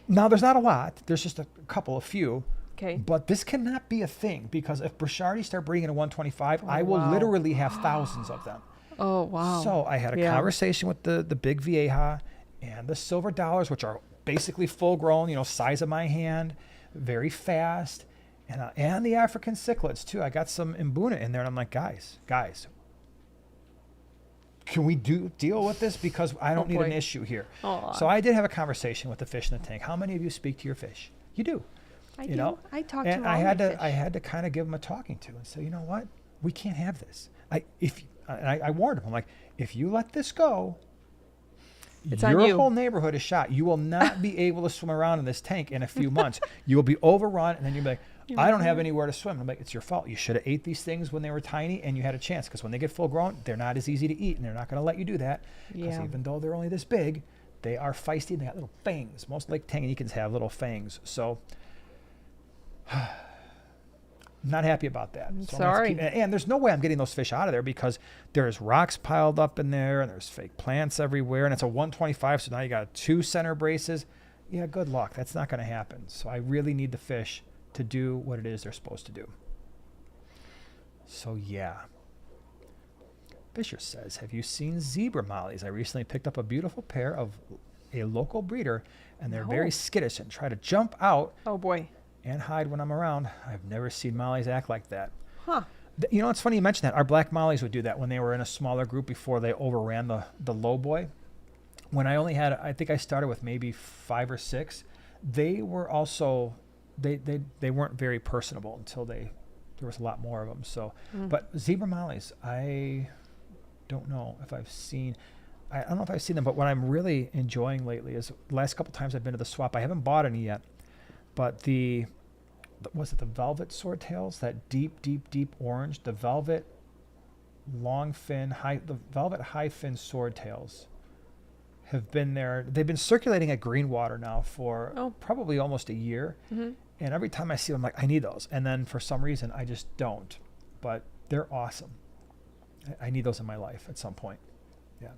Speaker 3: Now, there's not a lot. There's just a few.
Speaker 2: Okay.
Speaker 3: But this cannot be a thing, because if Brichardi start breeding in a 125, I will literally have thousands of them.
Speaker 2: Oh, wow.
Speaker 3: So I had a conversation with the big Vieja and the silver dollars, which are basically full grown, size of my hand, very fast. And the African cichlids too. I got some Mbuna in there, and I'm like, guys, can we deal with this? Because I don't need an issue here.
Speaker 2: Aww.
Speaker 3: So I did have a conversation with the fish in the tank. How many of you speak to your fish? You do.
Speaker 2: I do. I talk to
Speaker 3: and
Speaker 2: all
Speaker 3: I
Speaker 2: my
Speaker 3: had to
Speaker 2: fish.
Speaker 3: I had to kind of give them a talking to and say, you know what? We can't have this. I warned him. I'm like, if you let this go,
Speaker 2: it's on
Speaker 3: your
Speaker 2: you.
Speaker 3: whole neighborhood is shot. You will not be able to swim around in this tank in a few months. You will be overrun, and then you'll be like, I don't have anywhere to swim. I'm like, it's your fault. You should have ate these things when they were tiny, and you had a chance, because when they get full grown, they're not as easy to eat, and they're not going to let you do that. Because even though they're only this big, they are feisty, and they got little fangs. Most Lake Tanganyikans have little fangs. So not happy about that. So
Speaker 2: sorry.
Speaker 3: And there's no way I'm getting those fish out of there, because there's rocks piled up in there, and there's fake plants everywhere, and it's a 125, so now you got 2 center braces. Yeah, good luck. That's not going to happen. So I really need the fish to do what it is they're supposed to do. So yeah. Fisher says, have you seen zebra mollies? I recently picked up a beautiful pair of a local breeder, and they're very skittish and try to jump out and hide when I'm around. I've never seen mollies act like that.
Speaker 2: Huh.
Speaker 3: It's funny you mention that. Our black mollies would do that when they were in a smaller group before they overran the low boy. When I only had, I think I started with maybe 5 or 6, they were also... They weren't very personable until there was a lot more of them. So, but zebra mollies, I don't know if I've seen. I don't know if I've seen them, but what I'm really enjoying lately is the last couple times I've been to the swap. I haven't bought any yet, but was it the velvet swordtails? That deep orange, the velvet long fin the velvet high fin swordtails have been there. They've been circulating at Greenwater now for probably almost a year. Mm-hmm. And every time I see them, I'm like, I need those. And then for some reason, I just don't. But they're awesome. I need those in my life at some point. Yeah.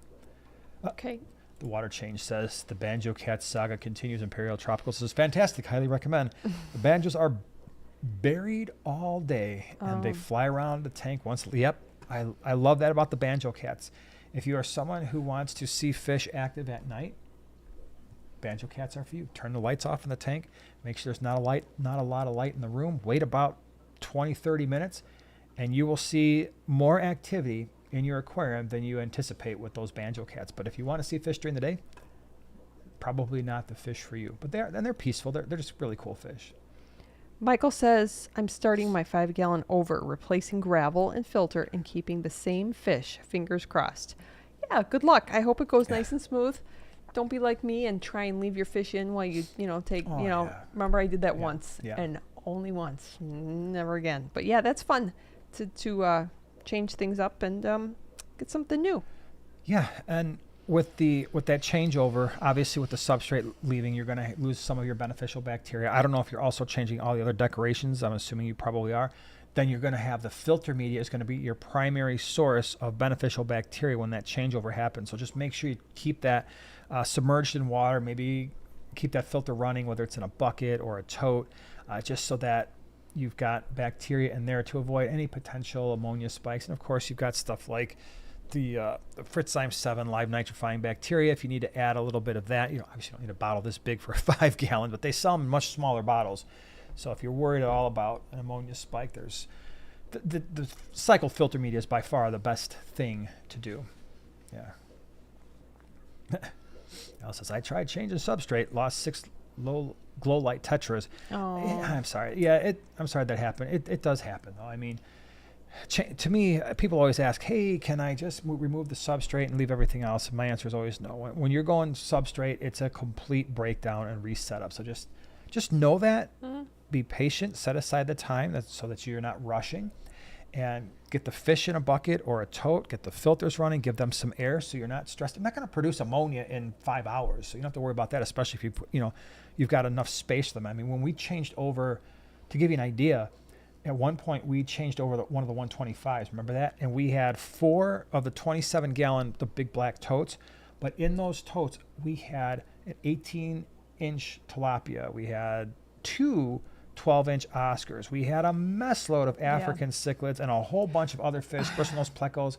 Speaker 2: Okay.
Speaker 3: The Water Change says, the Banjo Cat saga continues. Imperial Tropical says, fantastic. Highly recommend. The banjos are buried all day, and they fly around the tank once. Yep. I love that about the Banjo Cats. If you are someone who wants to see fish active at night, Banjo Cats are for you. Turn the lights off in the tank. Make sure there's not a lot of light in the room. Wait about 20, 30 minutes, and you will see more activity in your aquarium than you anticipate with those Banjo Cats. But if you want to see fish during the day, probably not the fish for you. But they're peaceful. They're just really cool fish.
Speaker 2: Michael says, I'm starting my 5-gallon over, replacing gravel and filter and keeping the same fish. Fingers crossed. Yeah, good luck. I hope it goes nice and smooth. Don't be like me and try and leave your fish in while you take, remember I did that once and only once, never again. But yeah, that's fun to change things up and get something new.
Speaker 3: Yeah. And with that changeover, obviously with the substrate leaving, you're going to lose some of your beneficial bacteria. I don't know if you're also changing all the other decorations. I'm assuming you probably are. Then you're going to have the filter media is going to be your primary source of beneficial bacteria when that changeover happens. So just make sure you keep that submerged in water. Maybe keep that filter running, whether it's in a bucket or a tote, just so that you've got bacteria in there to avoid any potential ammonia spikes. And of course, you've got stuff like the Fritzheim 7 live nitrifying bacteria. If you need to add a little bit of that, obviously you don't need a bottle this big for a 5 gallon, but they sell them in much smaller bottles. So if you're worried at all about an ammonia spike, there's the cycle filter media is by far the best thing to do. Yeah. Al says, I tried changing substrate, lost 6 low glow light tetras.
Speaker 2: Oh.
Speaker 3: I'm sorry. Yeah, I'm sorry that happened. It does happen, though. I mean, to me, people always ask, hey, can I just remove the substrate and leave everything else? And my answer is always no. When you're going substrate, it's a complete breakdown and reset up. So just know that. Mm-hmm. Be patient. Set aside the time so that you're not rushing. And get the fish in a bucket or a tote. Get the filters running. Give them some air so you're not stressed. I'm not going to produce ammonia in 5 hours, so you don't have to worry about that. Especially if you've got enough space for them. I mean, when we changed over, to give you an idea, at one point we changed over one of the 125s. Remember that? And we had 4 of the 27-gallon, the big black totes. But in those totes, we had an 18-inch tilapia. We had 2 12-inch Oscars. We had a mess load of African cichlids and a whole bunch of other fish, bristlenose plecos.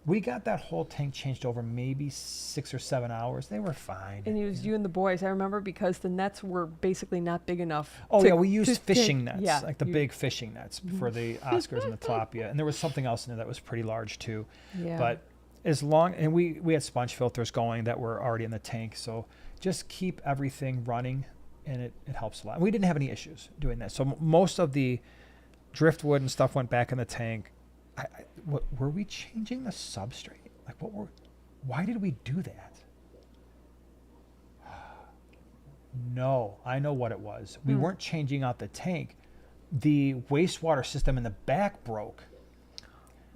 Speaker 3: We got that whole tank changed over maybe 6 or 7 hours. They were fine.
Speaker 2: And it was you and the boys, I remember, because the nets were basically not big enough.
Speaker 3: Oh, yeah, we used fishing nets, like the big fishing nets for the Oscars and the tilapia. And there was something else in there that was pretty large, too.
Speaker 2: Yeah.
Speaker 3: But and we had sponge filters going that were already in the tank. So just keep everything running, and it helps a lot. We didn't have any issues doing that. So most of the driftwood and stuff went back in the tank. Were we changing the substrate? Like, why did we do that? No, I know what it was. We weren't changing out the tank. The wastewater system in the back broke.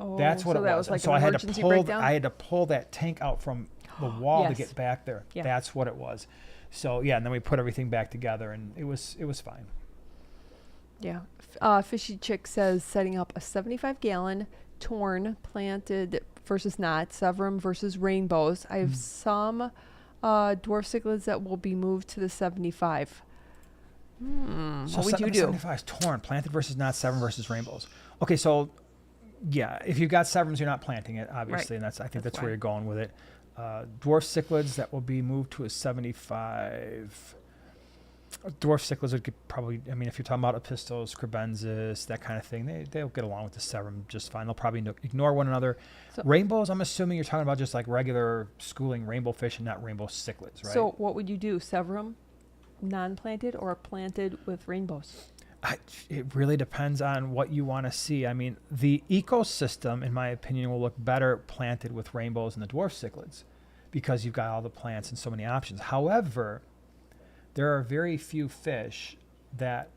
Speaker 2: Oh,
Speaker 3: that's what it
Speaker 2: that
Speaker 3: was.
Speaker 2: Like
Speaker 3: so
Speaker 2: an
Speaker 3: I had
Speaker 2: emergency
Speaker 3: to
Speaker 2: breakdown?
Speaker 3: I had to pull that tank out from the wall to get back there.
Speaker 2: Yeah.
Speaker 3: That's what it was. So yeah, and then we put everything back together, and it was fine.
Speaker 2: Yeah. Fishy Chick says setting up a 75-gallon torn, planted versus not, Severum versus rainbows. I have some dwarf cichlids that will be moved to the 75.
Speaker 3: So
Speaker 2: what would you do?
Speaker 3: 75 is torn, planted versus not, Severum versus rainbows. Okay, so yeah, if you've got Severums, you're not planting it, obviously,
Speaker 2: right.
Speaker 3: And I think that's where you're going with it. Dwarf cichlids that will be moved to a 75. Dwarf cichlids would probably, I mean, if you're talking about Apistos, Crebensis, that kind of thing, they'll get along with the Severum just fine. They'll probably ignore one another. So, rainbows, I'm assuming you're talking about just like regular schooling rainbow fish and not rainbow cichlids, right?
Speaker 2: So what would you do? Severum, non-planted or planted with rainbows?
Speaker 3: It really depends on what you want to see. I mean, the ecosystem, in my opinion, will look better planted with rainbows and the dwarf cichlids because you've got all the plants and so many options. However, there are very few fish that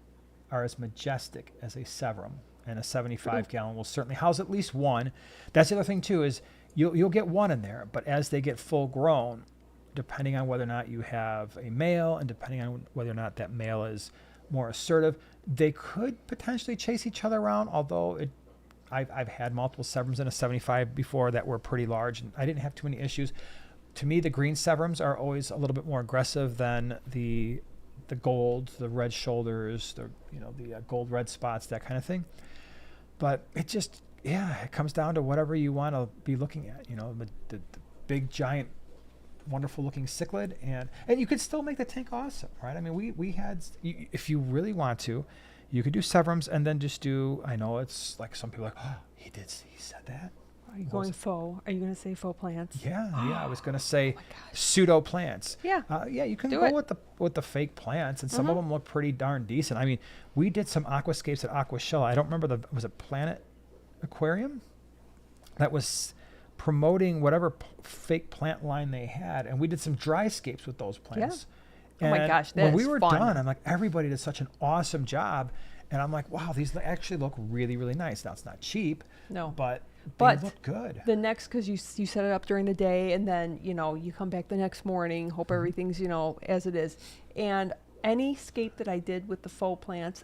Speaker 3: are as majestic as a Severum, and a 75-gallon will certainly house at least one. That's the other thing, too, is you'll get one in there, but as they get full grown, depending on whether or not you have a male and depending on whether or not that male is more assertive, they could potentially chase each other around, although I've had multiple Severums in a 75 before that were pretty large, and I didn't have too many issues. To me, the green Severums are always a little bit more aggressive than the gold, the red shoulders, the gold red spots, that kind of thing. But it comes down to whatever you want to be looking at. The big giant wonderful looking cichlid, and you could still make the tank awesome, right? I mean, we had, if you really want to, you could do Severums and then just do, I know it's like some people are like, oh, he said that.
Speaker 2: Are you going faux? Are you going to say faux plants?
Speaker 3: Yeah, I was going to say pseudo plants.
Speaker 2: Yeah.
Speaker 3: You can
Speaker 2: do
Speaker 3: go with the fake plants, and some of them look pretty darn decent. I mean, we did some aquascapes at Aquashella. I don't remember was it Planet Aquarium? That was promoting whatever fake plant line they had, and we did some dryscapes with those plants.
Speaker 2: Yeah. Oh my gosh,
Speaker 3: when we were done, I'm like, everybody did such an awesome job, and I'm like, wow, these actually look really, really nice. Now it's not cheap,
Speaker 2: no,
Speaker 3: but
Speaker 2: But
Speaker 3: they look good.
Speaker 2: the next, because you set it up during the day, and then you come back the next morning, hope everything's as it is. And any scape that I did with the faux plants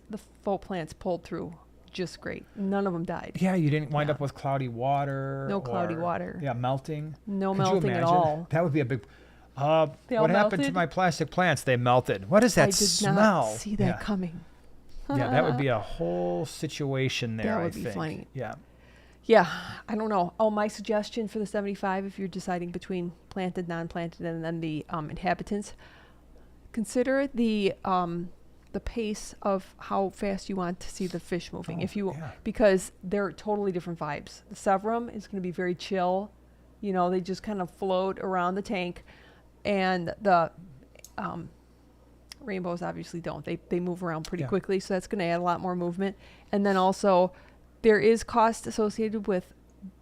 Speaker 2: pulled through just great. None of them died.
Speaker 3: Yeah, you didn't wind up with cloudy water.
Speaker 2: No cloudy water.
Speaker 3: Yeah, melting.
Speaker 2: No
Speaker 3: Could you
Speaker 2: melting at
Speaker 3: imagine?
Speaker 2: all.
Speaker 3: That would be a big.
Speaker 2: They all
Speaker 3: What happened to
Speaker 2: melted?
Speaker 3: my plastic plants? They melted. What is that
Speaker 2: I did
Speaker 3: smell?
Speaker 2: not see that
Speaker 3: yeah.
Speaker 2: coming.
Speaker 3: Yeah, that would be a whole situation there.
Speaker 2: That
Speaker 3: I
Speaker 2: would be
Speaker 3: think.
Speaker 2: funny.
Speaker 3: Yeah.
Speaker 2: Yeah, I don't know. Oh, my suggestion for the 75, if you're deciding between planted, non-planted, and then the inhabitants, consider the pace of how fast you want to see the fish moving.
Speaker 3: Yeah.
Speaker 2: Because they're totally different vibes. The Severum is going to be very chill. They just kind of float around the tank, and the rainbows obviously don't. They move around pretty quickly, so that's going to add a lot more movement. And then also, there is cost associated with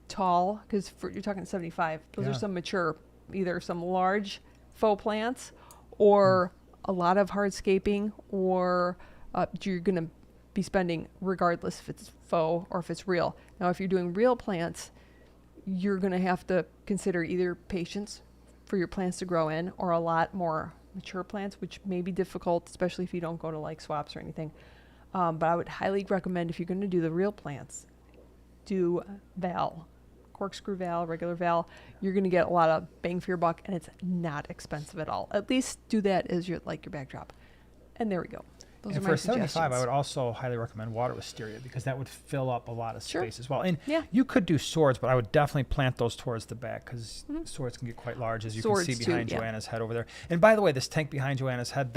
Speaker 2: tall, because you're talking 75. Those are some mature, either some large faux plants or a lot of hardscaping, or you're going to be spending regardless if it's faux or if it's real. Now, if you're doing real plants, you're going to have to consider either patience for your plants to grow in, or a lot more mature plants, which may be difficult, especially if you don't go to like swaps or anything. But I would highly recommend, if you're going to do the real plants, do val, corkscrew val, regular val. You're going to get a lot of bang for your buck, and it's not expensive at all. At least do that as your backdrop. And there we go. Those
Speaker 3: And
Speaker 2: are my
Speaker 3: for 75, I
Speaker 2: suggestions.
Speaker 3: would also highly recommend water wisteria, because that would fill up a lot of space as well. And
Speaker 2: Yeah.
Speaker 3: you could do swords, but I would definitely plant those towards the back, because swords can get quite large, as you
Speaker 2: Swords
Speaker 3: can see
Speaker 2: too,
Speaker 3: behind
Speaker 2: yeah.
Speaker 3: Joanna's head over there. And by the way, this tank behind Joanna's head,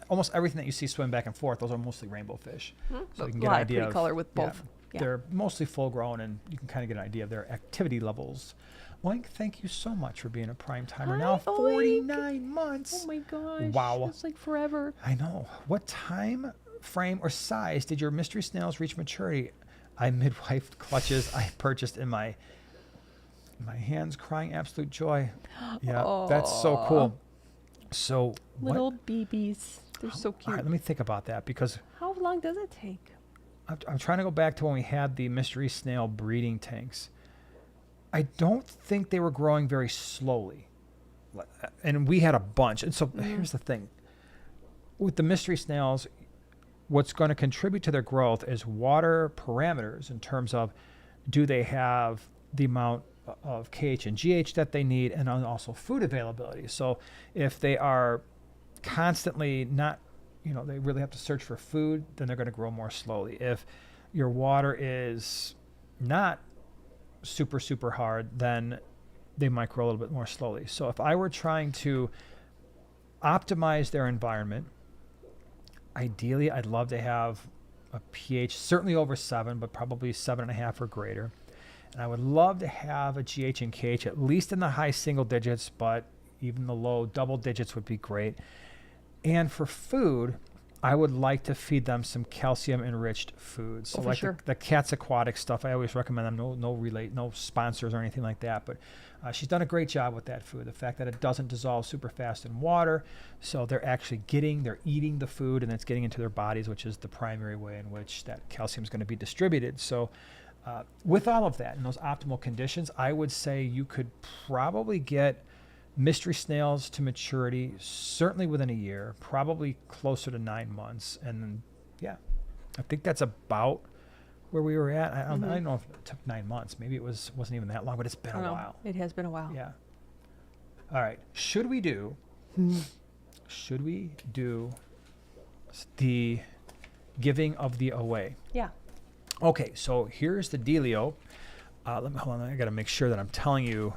Speaker 3: almost everything that you see swim back and forth, those are mostly rainbow fish. So you can
Speaker 2: a
Speaker 3: get
Speaker 2: lot
Speaker 3: an
Speaker 2: of
Speaker 3: idea
Speaker 2: pretty
Speaker 3: of
Speaker 2: color with both. Yeah.
Speaker 3: They're mostly full grown, and you can kind of get an idea of their activity levels. Oink, thank you so much for being a prime timer.
Speaker 2: Hi,
Speaker 3: Now
Speaker 2: Oink.
Speaker 3: 49 months.
Speaker 2: Oh my gosh.
Speaker 3: Wow.
Speaker 2: It's like forever.
Speaker 3: I know. What time frame or size did your mystery snails reach maturity? I midwifed clutches I purchased in my hands, crying absolute joy. Yeah, that's so cool. So
Speaker 2: Little BBs. They're so
Speaker 3: All
Speaker 2: cute.
Speaker 3: right, let me think about that, because
Speaker 2: How long does it take?
Speaker 3: I'm trying to go back to when we had the mystery snail breeding tanks. I don't think they were growing very slowly. And we had a bunch. And so here's the thing. With the mystery snails, what's going to contribute to their growth is water parameters, in terms of, do they have the amount of KH and GH that they need, and also food availability. So if they are constantly not, they really have to search for food, then they're going to grow more slowly. If your water is not super, super hard, then they might grow a little bit more slowly. So if I were trying to optimize their environment, ideally, I'd love to have a pH certainly over 7, but probably 7.5 or greater. And I would love to have a GH and KH at least in the high single digits, but even the low double digits would be great. And for food, I would like to feed them some calcium-enriched foods. So like the Cat's Aquatics stuff, I always recommend them. No sponsors or anything like that. But she's done a great job with that food. The fact that it doesn't dissolve super fast in water, so they're eating the food, and it's getting into their bodies, which is the primary way in which that calcium is going to be distributed. So with all of that and those optimal conditions, I would say you could probably get mystery snails to maturity certainly within a year, probably closer to 9 months. And then, I think that's about where we were at. I don't know if it took 9 months. Maybe it wasn't even that long, but it's been a while.
Speaker 2: It has been a while.
Speaker 3: Yeah. All right. Should we do the giving of the away?
Speaker 2: Yeah.
Speaker 3: Okay, so here's the dealio. Hold on, I got to make sure that I'm telling you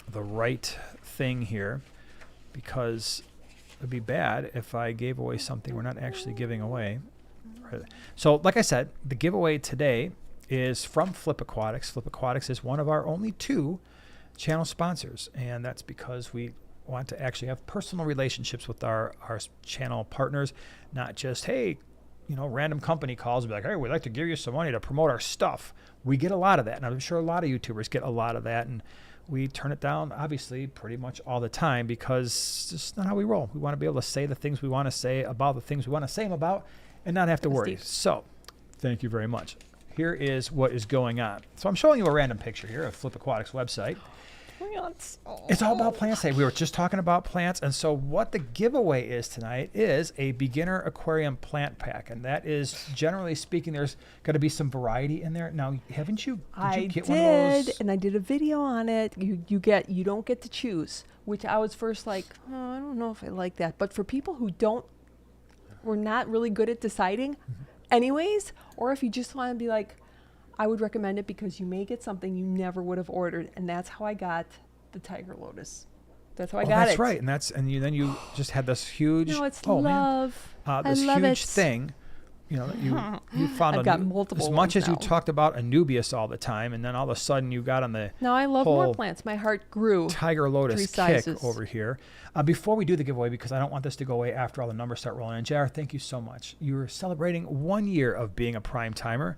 Speaker 3: the right thing here, because it would be bad if I gave away something we're not actually giving away. So, like I said, the giveaway today is from Flip Aquatics. Flip Aquatics is one of our only 2 channel sponsors, and that's because we want to actually have personal relationships with our channel partners, not just, hey, random company calls and be like, hey, we'd like to give you some money to promote our stuff. We get a lot of that, and I'm sure a lot of YouTubers get a lot of that, and we turn it down, obviously, pretty much all the time, because it's just not how we roll. We want to be able to say the things we want to say about the things we want to say them about, and not have to worry.
Speaker 2: Steve.
Speaker 3: So, thank you very much. here is what is going on. So I'm showing you a random picture here of Flip Aquatics website.
Speaker 2: Plants. Oh.
Speaker 3: It's all about plants today. We were just talking about plants. And so what the giveaway is tonight is a beginner aquarium plant pack. And that is, generally speaking, there's got to be some variety in there. Now, haven't you, did you get one of those?
Speaker 2: And I did a video on it. You don't get to choose, which I was first like, oh, I don't know if I like that. But for people who we're not really good at deciding anyways, or if you just want to be like, I would recommend it because you may get something you never would have ordered, and that's how I got the Tiger Lotus. That's how I got it.
Speaker 3: That's right, and then you just had this huge.
Speaker 2: No, it's love.
Speaker 3: This
Speaker 2: I love
Speaker 3: huge
Speaker 2: it.
Speaker 3: thing. You know, you found
Speaker 2: I've got multiple
Speaker 3: as much
Speaker 2: ones
Speaker 3: as you
Speaker 2: now.
Speaker 3: talked about Anubias all the time, and then all of a sudden you got on the
Speaker 2: Now I love more
Speaker 3: whole
Speaker 2: plants. My heart grew.
Speaker 3: Tiger Lotus
Speaker 2: 3
Speaker 3: kick
Speaker 2: sizes.
Speaker 3: over here. Before we do the giveaway, because I don't want this to go away after all the numbers start rolling in. JR, thank you so much. You're celebrating 1 year of being a prime timer.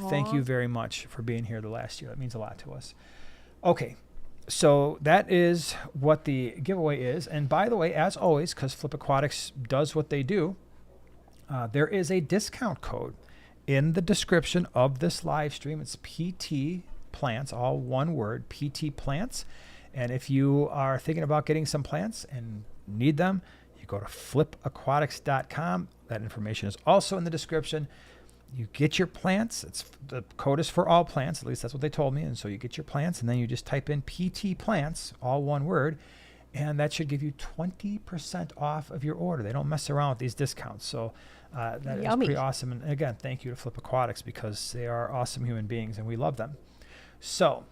Speaker 3: Thank
Speaker 2: Aw.
Speaker 3: you very much for being here the last year. That means a lot to us. Okay, so that is what the giveaway is. And by the way, as always, because Flip Aquatics does what they do, there is a discount code in the description of this live stream. It's PT Plants, all one word, PT Plants. And if you are thinking about getting some plants and need them, you go to flipaquatics.com. That information is also in the description. You get your plants. The code is for all plants. At least that's what they told me. And so you get your plants, and then you just type in PT Plants, all one word, and that should give you 20% off of your order. They don't mess around with these discounts. So that is
Speaker 2: Yummy.
Speaker 3: pretty awesome. And again, thank you to Flip Aquatics because they are awesome human beings, and we love them. So,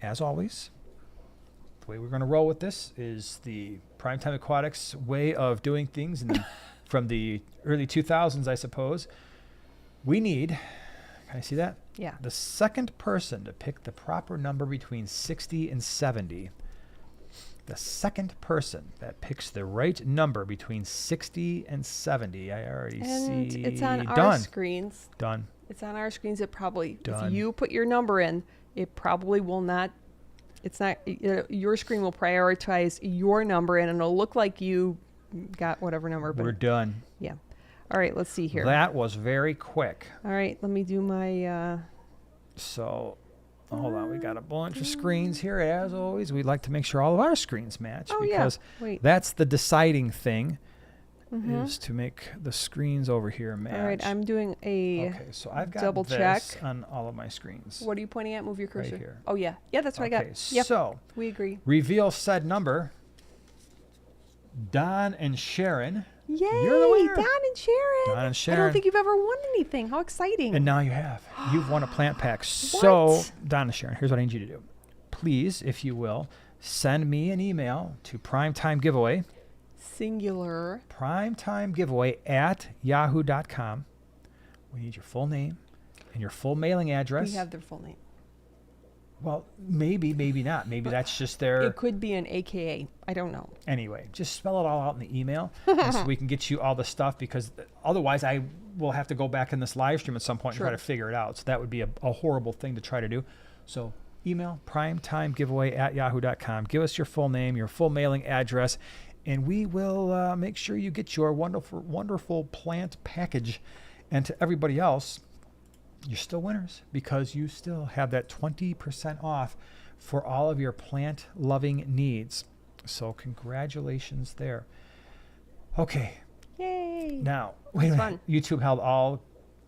Speaker 3: as always, the way we're going to roll with this is the Primetime Aquatics way of doing things. And from the early 2000s, I suppose. We need, can I see that?
Speaker 2: Yeah.
Speaker 3: The second person to pick the proper number between 60 and 70. The second person that picks the right number between 60 and 70. I already
Speaker 2: And
Speaker 3: see.
Speaker 2: it's on our
Speaker 3: Done.
Speaker 2: screens.
Speaker 3: Done.
Speaker 2: It's on our screens. It probably,
Speaker 3: Done.
Speaker 2: if you put your number in, it probably will not. It's not. Your screen will prioritize your number, and it'll look like you got whatever number. But
Speaker 3: We're done.
Speaker 2: yeah. All right. Let's see here.
Speaker 3: That was very quick.
Speaker 2: All right. Let me do my.
Speaker 3: So, hold on. We got a bunch of screens here. As always, we'd like to make sure all of our screens match
Speaker 2: Oh
Speaker 3: because
Speaker 2: yeah. Wait.
Speaker 3: that's the deciding thing.
Speaker 2: Mhm.
Speaker 3: Is to make the screens over here match.
Speaker 2: All right. I'm doing a.
Speaker 3: Okay, so I've got
Speaker 2: double
Speaker 3: this
Speaker 2: check.
Speaker 3: on all of my screens.
Speaker 2: What are you pointing at? Move your cursor.
Speaker 3: Right here.
Speaker 2: Oh yeah. Yeah. That's what I got.
Speaker 3: Okay,
Speaker 2: Yep.
Speaker 3: so
Speaker 2: We agree.
Speaker 3: reveal said number. Don and Sharon.
Speaker 2: Yay!
Speaker 3: You're the winner.
Speaker 2: Don and Sharon.
Speaker 3: Don and
Speaker 2: I
Speaker 3: Sharon.
Speaker 2: don't think you've ever won anything. How exciting!
Speaker 3: And now you have. You've won a plant pack. So,
Speaker 2: What?
Speaker 3: Don and Sharon, here's what I need you to do. Please, if you will, send me an email to Primetime Giveaway.
Speaker 2: Singular.
Speaker 3: Primetime Giveaway at yahoo.com. We need your full name and your full mailing address.
Speaker 2: We have their full name.
Speaker 3: Well, maybe not. Maybe that's just their.
Speaker 2: It could be an AKA. I don't know.
Speaker 3: Anyway, just spell it all out in the email and so we can get you all the stuff because otherwise I will have to go back in this live stream at some point and try
Speaker 2: Sure.
Speaker 3: to figure it out. So that would be a horrible thing to try to do. So email primetimegiveaway at yahoo.com. Give us your full name, your full mailing address, and we will make sure you get your wonderful, wonderful plant package. And to everybody else, you're still winners because you still have that 20% off for all of your plant loving needs. So congratulations there. Okay,
Speaker 2: Yay!
Speaker 3: now wait a
Speaker 2: That's
Speaker 3: minute.
Speaker 2: fun.
Speaker 3: YouTube held all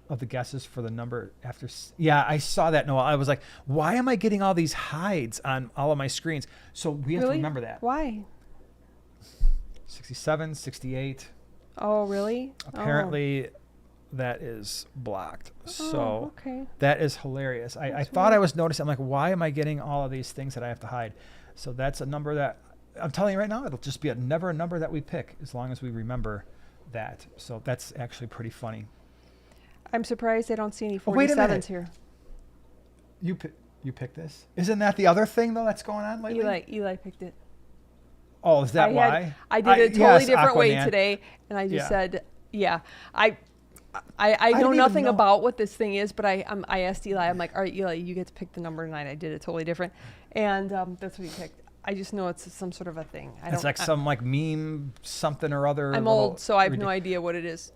Speaker 3: of the guesses for the number after. Yeah, I saw that. Noah, I was like, why am I getting all these hides on all of my screens? So we have to
Speaker 2: Really?
Speaker 3: remember that.
Speaker 2: Why?
Speaker 3: 67, 68.
Speaker 2: Oh, really?
Speaker 3: Apparently, that is blocked.
Speaker 2: Oh,
Speaker 3: So
Speaker 2: okay.
Speaker 3: that is hilarious. I
Speaker 2: That's
Speaker 3: thought
Speaker 2: weird.
Speaker 3: I was noticing. I'm like, why am I getting all of these things that I have to hide? So that's a number that I'm telling you right now. It'll just be never a number that we pick as long as we remember that. So that's actually pretty funny.
Speaker 2: I'm surprised I don't see any
Speaker 3: Oh, wait a
Speaker 2: 47s
Speaker 3: minute.
Speaker 2: here.
Speaker 3: You pick this? Isn't that the other thing though that's going on lately?
Speaker 2: Eli picked it.
Speaker 3: Oh, is that why?
Speaker 2: I did it a totally
Speaker 3: yes,
Speaker 2: different way
Speaker 3: Aquaman.
Speaker 2: today, and I just
Speaker 3: Yeah.
Speaker 2: said, yeah. I
Speaker 3: didn't
Speaker 2: know
Speaker 3: even
Speaker 2: nothing
Speaker 3: know.
Speaker 2: about what this thing is, but I asked Eli. I'm like, all right, Eli, you get to pick the number tonight. I did it totally different, and that's what he picked. I just know it's some sort of a thing.
Speaker 3: It's like some like meme something or other.
Speaker 2: I'm
Speaker 3: little
Speaker 2: old, so I have no
Speaker 3: ridic-
Speaker 2: idea what it is.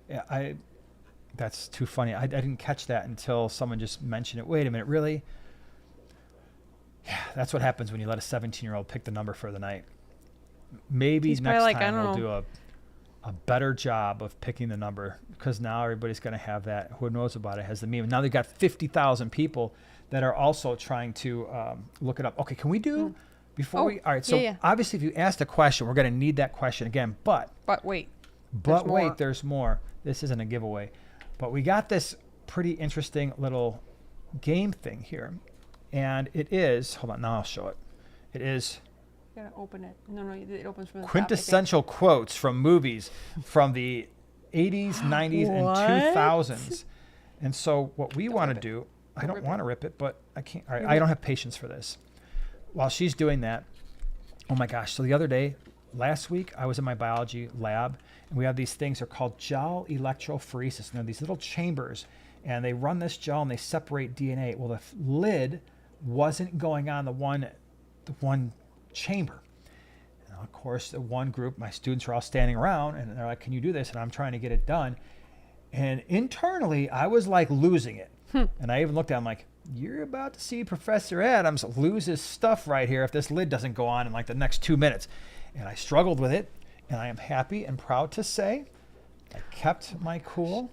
Speaker 3: Yeah, That's too funny. I didn't catch that until someone just mentioned it. Wait a minute, really? Yeah, that's what happens when you let a 17-year-old pick the number for the night. Maybe
Speaker 2: He's
Speaker 3: next
Speaker 2: probably like, I
Speaker 3: time
Speaker 2: don't
Speaker 3: we'll
Speaker 2: know.
Speaker 3: do a better job of picking the number, because now everybody's going to have that. Who knows about it has the meme. Now they've got 50,000 people that are also trying to look it up. Okay, can we do before we? All right. So
Speaker 2: yeah.
Speaker 3: obviously, if you asked a question, we're going to need that question again. But
Speaker 2: wait.
Speaker 3: there's more. This isn't a giveaway, but we got this pretty interesting little game thing here, and it is. Hold on, now I'll show it. It is.
Speaker 2: You gotta open it. No, it opens from the
Speaker 3: Quintessential quotes from movies from the 80s, 90s, and 2000s. And so what we want to do, I don't want to rip it, but I can't. All right, I don't have patience for this. While she's doing that, oh my gosh. So the other day, last week, I was in my biology lab, and we have these things. They're called gel electrophoresis. And they're these little chambers, and they run this gel, and they separate DNA. Well, the lid wasn't going on the one chamber. And of course, the one group, my students are all standing around, and they're like, can you do this? And I'm trying to get it done. And internally, I was like losing it. And I even looked at him like, you're about to see Professor Adams lose his stuff right here if this lid doesn't go on in like the next 2 minutes. And I struggled with it, and I am happy and proud to say I kept my cool.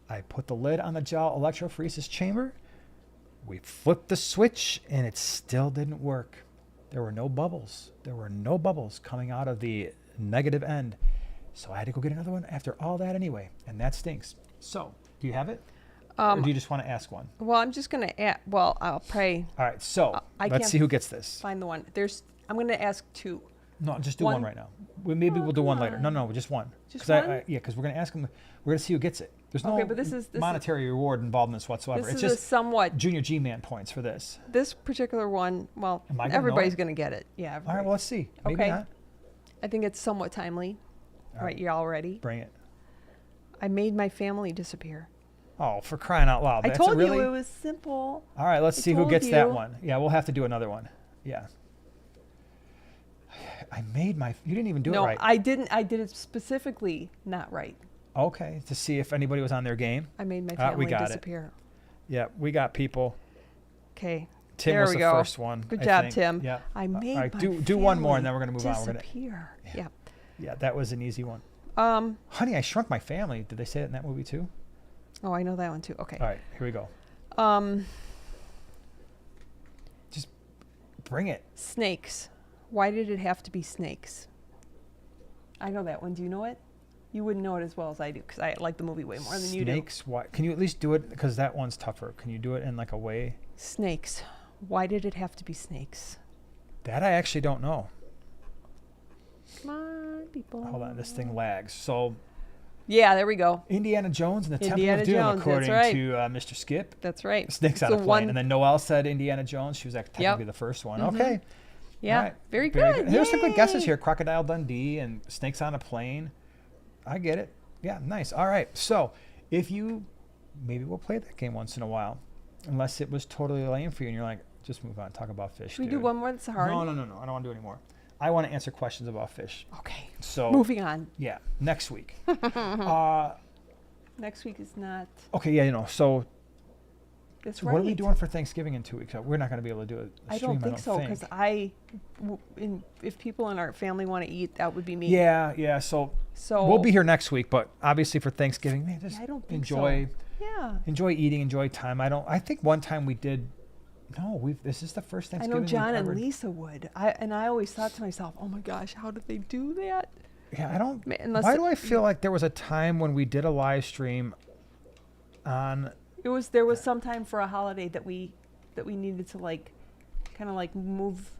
Speaker 3: I put the lid on the gel electrophoresis chamber. We flipped the switch, and it still didn't work. There were no bubbles. There were no bubbles coming out of the negative end. So I had to go get another one after all that anyway, and that stinks. So, do you have it? Or do you just want to ask one?
Speaker 2: Well, I'm just gonna add. Well, I'll pray.
Speaker 3: All right, so
Speaker 2: I
Speaker 3: let's
Speaker 2: can't
Speaker 3: see who gets this.
Speaker 2: Find the one. I'm gonna ask two.
Speaker 3: No, just do one right now. Maybe we'll do one later. No, just one.
Speaker 2: Just one?
Speaker 3: Because we're going to ask them. We're going to see who gets it. There's no
Speaker 2: but this is
Speaker 3: monetary reward involved in this whatsoever.
Speaker 2: This
Speaker 3: It's
Speaker 2: is
Speaker 3: just
Speaker 2: a somewhat.
Speaker 3: junior G-man points for this.
Speaker 2: This particular one. Well,
Speaker 3: Am I gonna know
Speaker 2: everybody's
Speaker 3: it?
Speaker 2: gonna get it. Yeah.
Speaker 3: All right, well, let's see. Maybe
Speaker 2: Okay.
Speaker 3: not.
Speaker 2: I think it's somewhat timely. All right, you all ready?
Speaker 3: Bring it.
Speaker 2: I made my family disappear.
Speaker 3: Oh, for crying out loud.
Speaker 2: I
Speaker 3: That's
Speaker 2: told
Speaker 3: really...
Speaker 2: you it was simple.
Speaker 3: All right, let's
Speaker 2: I
Speaker 3: see who
Speaker 2: told
Speaker 3: gets that
Speaker 2: you.
Speaker 3: one. Yeah, we'll have to do another one. Yeah. I made my... You didn't even do it right.
Speaker 2: I didn't. I did it specifically not right.
Speaker 3: Okay, to see if anybody was on their game.
Speaker 2: I made my
Speaker 3: We
Speaker 2: family
Speaker 3: got it.
Speaker 2: disappear.
Speaker 3: Yeah, we got people.
Speaker 2: Okay.
Speaker 3: Tim
Speaker 2: There
Speaker 3: was
Speaker 2: we
Speaker 3: the
Speaker 2: go.
Speaker 3: first one.
Speaker 2: Good
Speaker 3: I
Speaker 2: job,
Speaker 3: think.
Speaker 2: Tim.
Speaker 3: Yeah.
Speaker 2: I made
Speaker 3: all right,
Speaker 2: my
Speaker 3: do one more, and then
Speaker 2: family
Speaker 3: we're going to move on. We're
Speaker 2: disappear. Yeah.
Speaker 3: Yeah, that was an easy one.
Speaker 2: Um.
Speaker 3: Honey, I Shrunk My Family. Did they say it in that movie too?
Speaker 2: Oh, I know that one too. Okay.
Speaker 3: All right, here we go. Just bring it.
Speaker 2: Snakes. Why did it have to be snakes? I know that one. Do you know it? You wouldn't know it as well as I do because I like the movie way more than you do.
Speaker 3: Snakes. Why? Can you at least do it? Because that one's tougher. Can you do it in like a way?
Speaker 2: Snakes. Why did it have to be snakes?
Speaker 3: That I actually don't know.
Speaker 2: Come on, people.
Speaker 3: Hold on, this thing lags. So
Speaker 2: Yeah, there we go.
Speaker 3: Indiana Jones and the
Speaker 2: Indiana
Speaker 3: Temple of Doom,
Speaker 2: Jones,
Speaker 3: according
Speaker 2: that's right.
Speaker 3: to Mr. Skip.
Speaker 2: That's right.
Speaker 3: Snakes on
Speaker 2: So
Speaker 3: a plane.
Speaker 2: one-
Speaker 3: And then Noelle said Indiana Jones. She was like technically the first one.
Speaker 2: Mhm.
Speaker 3: Okay.
Speaker 2: Yeah.
Speaker 3: All right.
Speaker 2: Very good.
Speaker 3: There's some good guesses
Speaker 2: Yay.
Speaker 3: here. Crocodile Dundee and Snakes on a Plane. I get it. Yeah, nice. All right. So if you, maybe we'll play that game once in a while, unless it was totally lame for you and you're like, just move on, talk about fish.
Speaker 2: Should we do
Speaker 3: dude.
Speaker 2: one more that's hard?
Speaker 3: No. I don't want to do any more. I want to answer questions about fish.
Speaker 2: Okay.
Speaker 3: So
Speaker 2: Moving on.
Speaker 3: yeah, next week.
Speaker 2: Next week is not.
Speaker 3: Okay, yeah, so
Speaker 2: That's
Speaker 3: what
Speaker 2: right.
Speaker 3: are we doing for Thanksgiving in 2 weeks? We're not going to be able to do a
Speaker 2: I
Speaker 3: stream,
Speaker 2: don't think so because if people in our family want to eat, that would be me.
Speaker 3: Yeah. So we'll be here next week, but obviously for Thanksgiving, man, just
Speaker 2: I don't think
Speaker 3: enjoy,
Speaker 2: so. Yeah.
Speaker 3: enjoy eating, enjoy time. I think one time we did. No, this is the first
Speaker 2: I
Speaker 3: Thanksgiving.
Speaker 2: know John
Speaker 3: we've
Speaker 2: and
Speaker 3: ever,
Speaker 2: Lisa would. I always thought to myself, oh my gosh, how did they do that?
Speaker 3: Yeah, I don't.
Speaker 2: Unless
Speaker 3: Why do I feel like there was a time when we did a live stream on?
Speaker 2: There was some time for a holiday that we needed to kind of move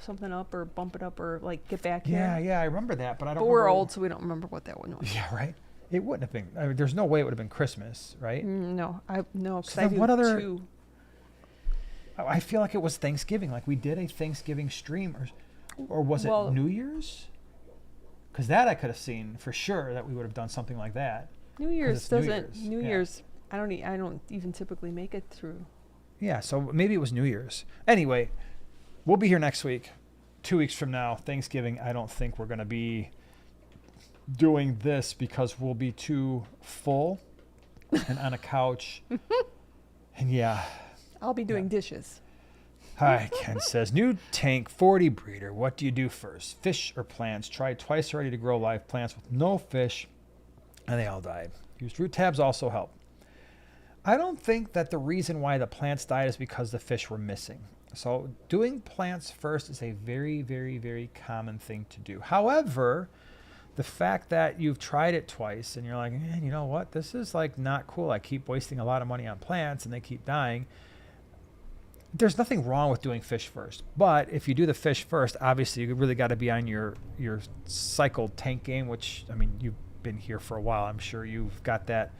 Speaker 2: something up or bump it up or get back here.
Speaker 3: Yeah, I remember that, but I don't.
Speaker 2: But we're
Speaker 3: remember-
Speaker 2: old, so we don't remember what that one was.
Speaker 3: Yeah, right. It wouldn't have been. I mean, there's no way it would have been Christmas, right?
Speaker 2: No, because
Speaker 3: So
Speaker 2: I
Speaker 3: then
Speaker 2: do
Speaker 3: what other-
Speaker 2: two.
Speaker 3: I feel like it was Thanksgiving. Like we did a Thanksgiving stream, or was it
Speaker 2: Well-
Speaker 3: New Year's? Because that I could have seen for sure that we would have done something like that.
Speaker 2: New Year's
Speaker 3: it's New
Speaker 2: doesn't.
Speaker 3: Year's,
Speaker 2: New
Speaker 3: yeah.
Speaker 2: Year's. I don't even typically make it through.
Speaker 3: Yeah, so maybe it was New Year's. Anyway, we'll be here next week. 2 weeks from now, Thanksgiving. I don't think we're going to be doing this because we'll be too full.
Speaker 1: and on a couch. And yeah.
Speaker 2: I'll be doing dishes.
Speaker 1: Hi, Ken says, new tank 40 breeder. What do you do first? Fish or plants? Tried twice already to grow live plants with no fish, and they all died. Used root tabs also help. I don't think that the reason why the plants died is because the fish were missing. So doing plants first is a very, very, very common thing to do. However, the fact that you've tried it twice and you're like, man, you know what? This is like not cool. I keep wasting a lot of money on plants and they keep dying. There's nothing wrong with doing fish first, but if you do the fish first, obviously you really got to be on your cycled tank game, which, I mean, you've been here for a while. I'm sure you've got that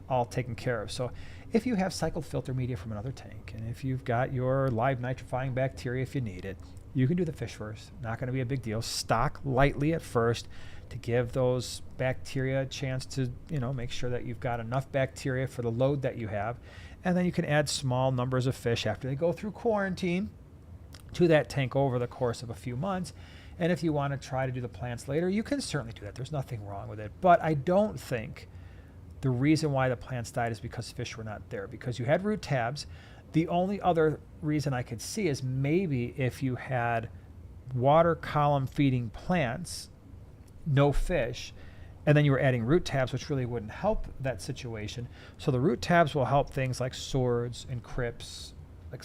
Speaker 1: all taken care of. So if you have cycled filter media from another tank, and if you've got your live nitrifying bacteria if you need it, you can do the fish first. Not going to be a big deal. Stock lightly at first to give those bacteria a chance to, make sure that you've got enough bacteria for the load that you have. And then you can add small numbers of fish after they go through quarantine to that tank over the course of a few months. And if you want to try to do the plants later, you can certainly do that. There's nothing wrong with it. But I don't think the reason why the plants died is because fish were not there, because you had root tabs. The only other reason I could see is maybe if you had water column feeding plants, no fish, and then you were adding root tabs, which really wouldn't help that situation. So the root tabs will help things like swords and crypts, like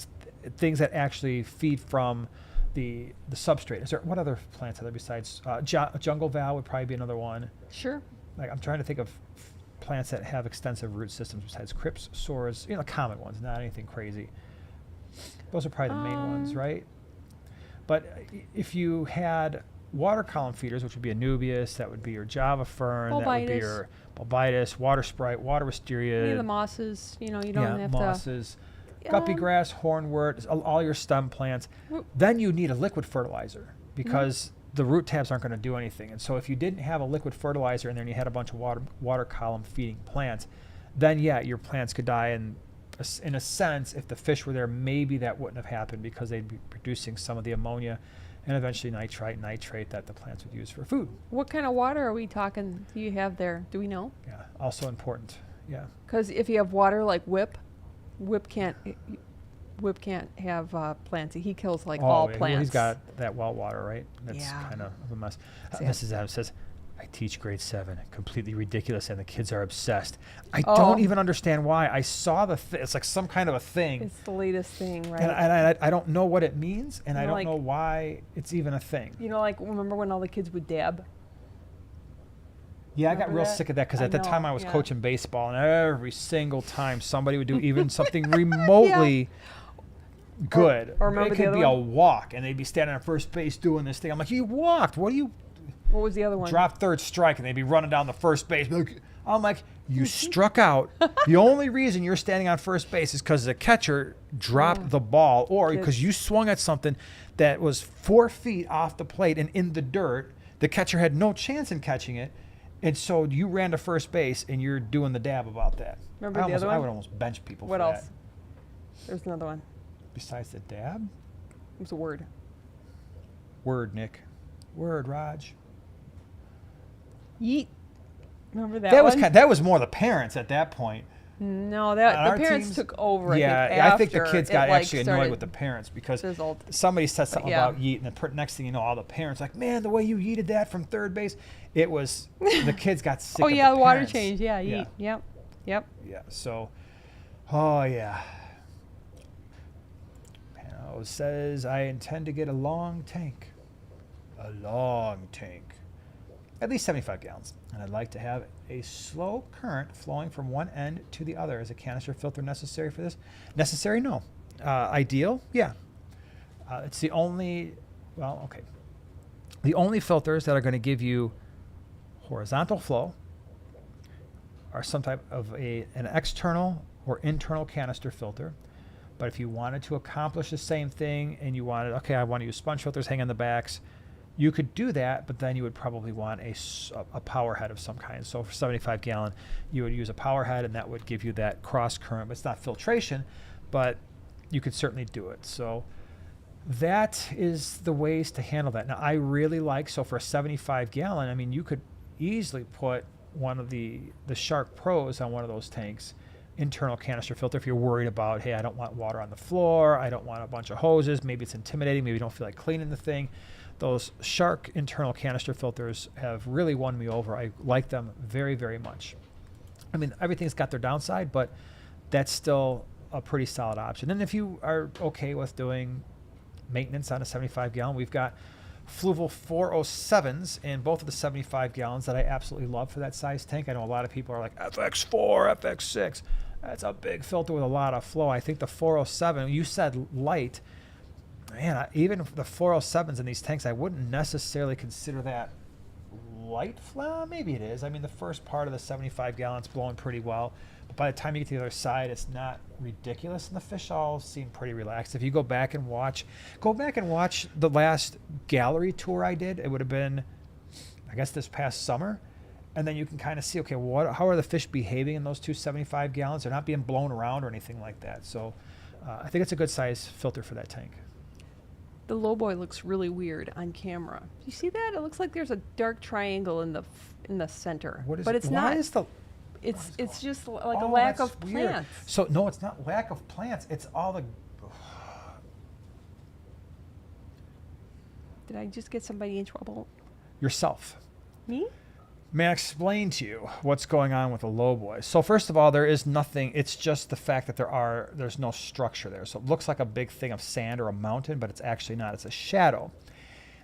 Speaker 1: things that actually feed from the substrate. Is there, what other plants are there besides jungle val would probably be another one.
Speaker 2: Sure.
Speaker 1: Like I'm trying to think of plants that have extensive root systems besides crypts, swords, common ones, not anything crazy. Those are probably the main ones, right? But if you had water column feeders, which would be Anubias, that would be your Java fern, that would be your Bulbitis, water sprite, water wisteria.
Speaker 2: Any of the mosses, you don't have
Speaker 1: mosses, guppy grass, hornwort, all your stem plants. Then you need a liquid fertilizer because the root tabs aren't going to do anything. And so if you didn't have a liquid fertilizer and then you had a bunch of water column feeding plants, then yeah, your plants could die. And in a sense, if the fish were there, maybe that wouldn't have happened because they'd be producing some of the ammonia and eventually nitrate that the plants would use for food.
Speaker 2: What kind of water are we talking do you have there? Do we know?
Speaker 1: Yeah, also important. Yeah.
Speaker 2: Because if you have water like Whip can't have plants. He kills all plants.
Speaker 1: Well, he's got that well water, right? That's
Speaker 2: Yeah.
Speaker 1: kind of a mess.
Speaker 2: Sad.
Speaker 1: Mrs. Adams says, I teach grade 7. Completely ridiculous, and the kids are obsessed. I don't even understand why. I saw it's like some kind of a thing.
Speaker 2: It's the latest thing, right?
Speaker 1: And I don't know what it means, and I don't know why it's even a thing.
Speaker 2: Remember when all the kids would dab?
Speaker 1: Yeah, I got
Speaker 2: Remember
Speaker 1: real
Speaker 2: that?
Speaker 1: sick of that because
Speaker 2: I
Speaker 1: at the
Speaker 2: know,
Speaker 1: time I was
Speaker 2: yeah.
Speaker 1: coaching baseball, and every single time somebody would do even something remotely good.
Speaker 2: Or remember
Speaker 1: it
Speaker 2: the
Speaker 1: could
Speaker 2: other
Speaker 1: be a
Speaker 2: one?
Speaker 1: walk, and they'd be standing on first base doing this thing. I'm like, you walked. What do you...
Speaker 2: What was the other one?
Speaker 1: Drop third strike, and they'd be running down the first base. I'm like, you struck out. The only reason you're standing on first base is because the catcher dropped the ball, or because you swung at something that was 4 feet off the plate and in the dirt. The catcher had no chance in catching it, and so you ran to first base, and you're doing the dab about that.
Speaker 2: Remember the other one?
Speaker 1: I would almost bench people
Speaker 2: What
Speaker 1: for
Speaker 2: else?
Speaker 1: that.
Speaker 2: There's another one.
Speaker 1: Besides the dab?
Speaker 2: It was a word.
Speaker 1: Word, Nick. Word, Raj.
Speaker 2: Yeet. Remember that
Speaker 1: That
Speaker 2: one?
Speaker 1: was that was more the parents at that point.
Speaker 2: No,
Speaker 1: On
Speaker 2: the
Speaker 1: our
Speaker 2: parents
Speaker 1: teams,
Speaker 2: took over.
Speaker 1: I think the kids got actually annoyed
Speaker 2: started
Speaker 1: with the parents because
Speaker 2: fizzled.
Speaker 1: somebody said something
Speaker 2: yeah.
Speaker 1: about yeet, and the next thing you know, all the parents like, man, the way you yeeted that from third base, it was the kids got sick.
Speaker 2: Oh
Speaker 1: of
Speaker 2: yeah,
Speaker 1: the
Speaker 2: the water
Speaker 1: parents.
Speaker 2: change. Yeah, yeet. Yep.
Speaker 1: Yeah. So, oh yeah. Pano says I intend to get a long tank, at least 75 gallons, and I'd like to have a slow current flowing from one end to the other. Is a canister filter necessary for this? Necessary? No. Ideal? Yeah. It's the only, the only filters that are going to give you horizontal flow are some type of an external or internal canister filter. But if you wanted to accomplish the same thing and you wanted, I want to use sponge filters, hang on the backs, you could do that, but then you would probably want a power head of some kind. So for 75 gallon, you would use a power head, and that would give you that cross current. But it's not filtration, but you could certainly do it. So that is the ways to handle that. Now, I really like, so for a 75 gallon, I mean, you could easily put
Speaker 3: one of the Shark Pros on one of those tanks, internal canister filter, if you're worried about, hey, I don't want water on the floor, I don't want a bunch of hoses, maybe it's intimidating, maybe you don't feel like cleaning the thing. Those Shark internal canister filters have really won me over. I like them very, very much. I mean, everything's got their downside, but that's still a pretty solid option. And if you are okay with doing maintenance on a 75 gallon, we've got Fluval 407s in both of the 75 gallons that I absolutely love for that size tank. I know a lot of people are like FX4, FX6. That's a big filter with a lot of flow. I think the 407, you said light. Man, even the 407s in these tanks, I wouldn't necessarily consider that light flow. Maybe it is. I mean, the first part of the 75 gallons blowing pretty well. But by the time you get to the other side, it's not ridiculous, and the fish all seem pretty relaxed. If you go back and watch the last gallery tour I did, it would have been, I guess, this past summer. And then you can kind of see, okay, how are the fish behaving in those two 75 gallons? They're not being blown around or anything like that. So I think it's a good size filter for that tank.
Speaker 2: The lowboy looks really weird on camera. You see that? It looks like there's a dark triangle in the center.
Speaker 3: What is
Speaker 2: but
Speaker 3: it?
Speaker 2: it's
Speaker 3: Why
Speaker 2: not.
Speaker 3: is the
Speaker 2: It's just like a
Speaker 3: Oh,
Speaker 2: lack
Speaker 3: that's
Speaker 2: of
Speaker 3: weird.
Speaker 2: plants.
Speaker 3: So no, it's not lack of plants. It's all the.
Speaker 2: Did I just get somebody in trouble?
Speaker 3: Yourself.
Speaker 2: Me?
Speaker 3: May I explain to you what's going on with the lowboy? So first of all, there is nothing. It's just the fact that there's no structure there. So it looks like a big thing of sand or a mountain, but it's actually not. It's a shadow.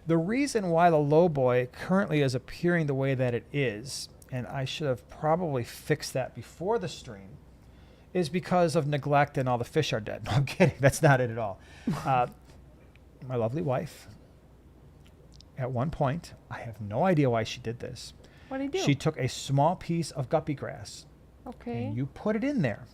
Speaker 3: The reason why the lowboy currently is appearing the way that it is, and I should have probably fixed that before the stream, is because of neglect and all the fish are dead. No, I'm kidding. That's not it at all. My lovely wife, at one point, I have no idea why she did this.
Speaker 2: What did I do?
Speaker 3: She took a small piece of guppy grass
Speaker 2: Okay.
Speaker 3: and you put it in there.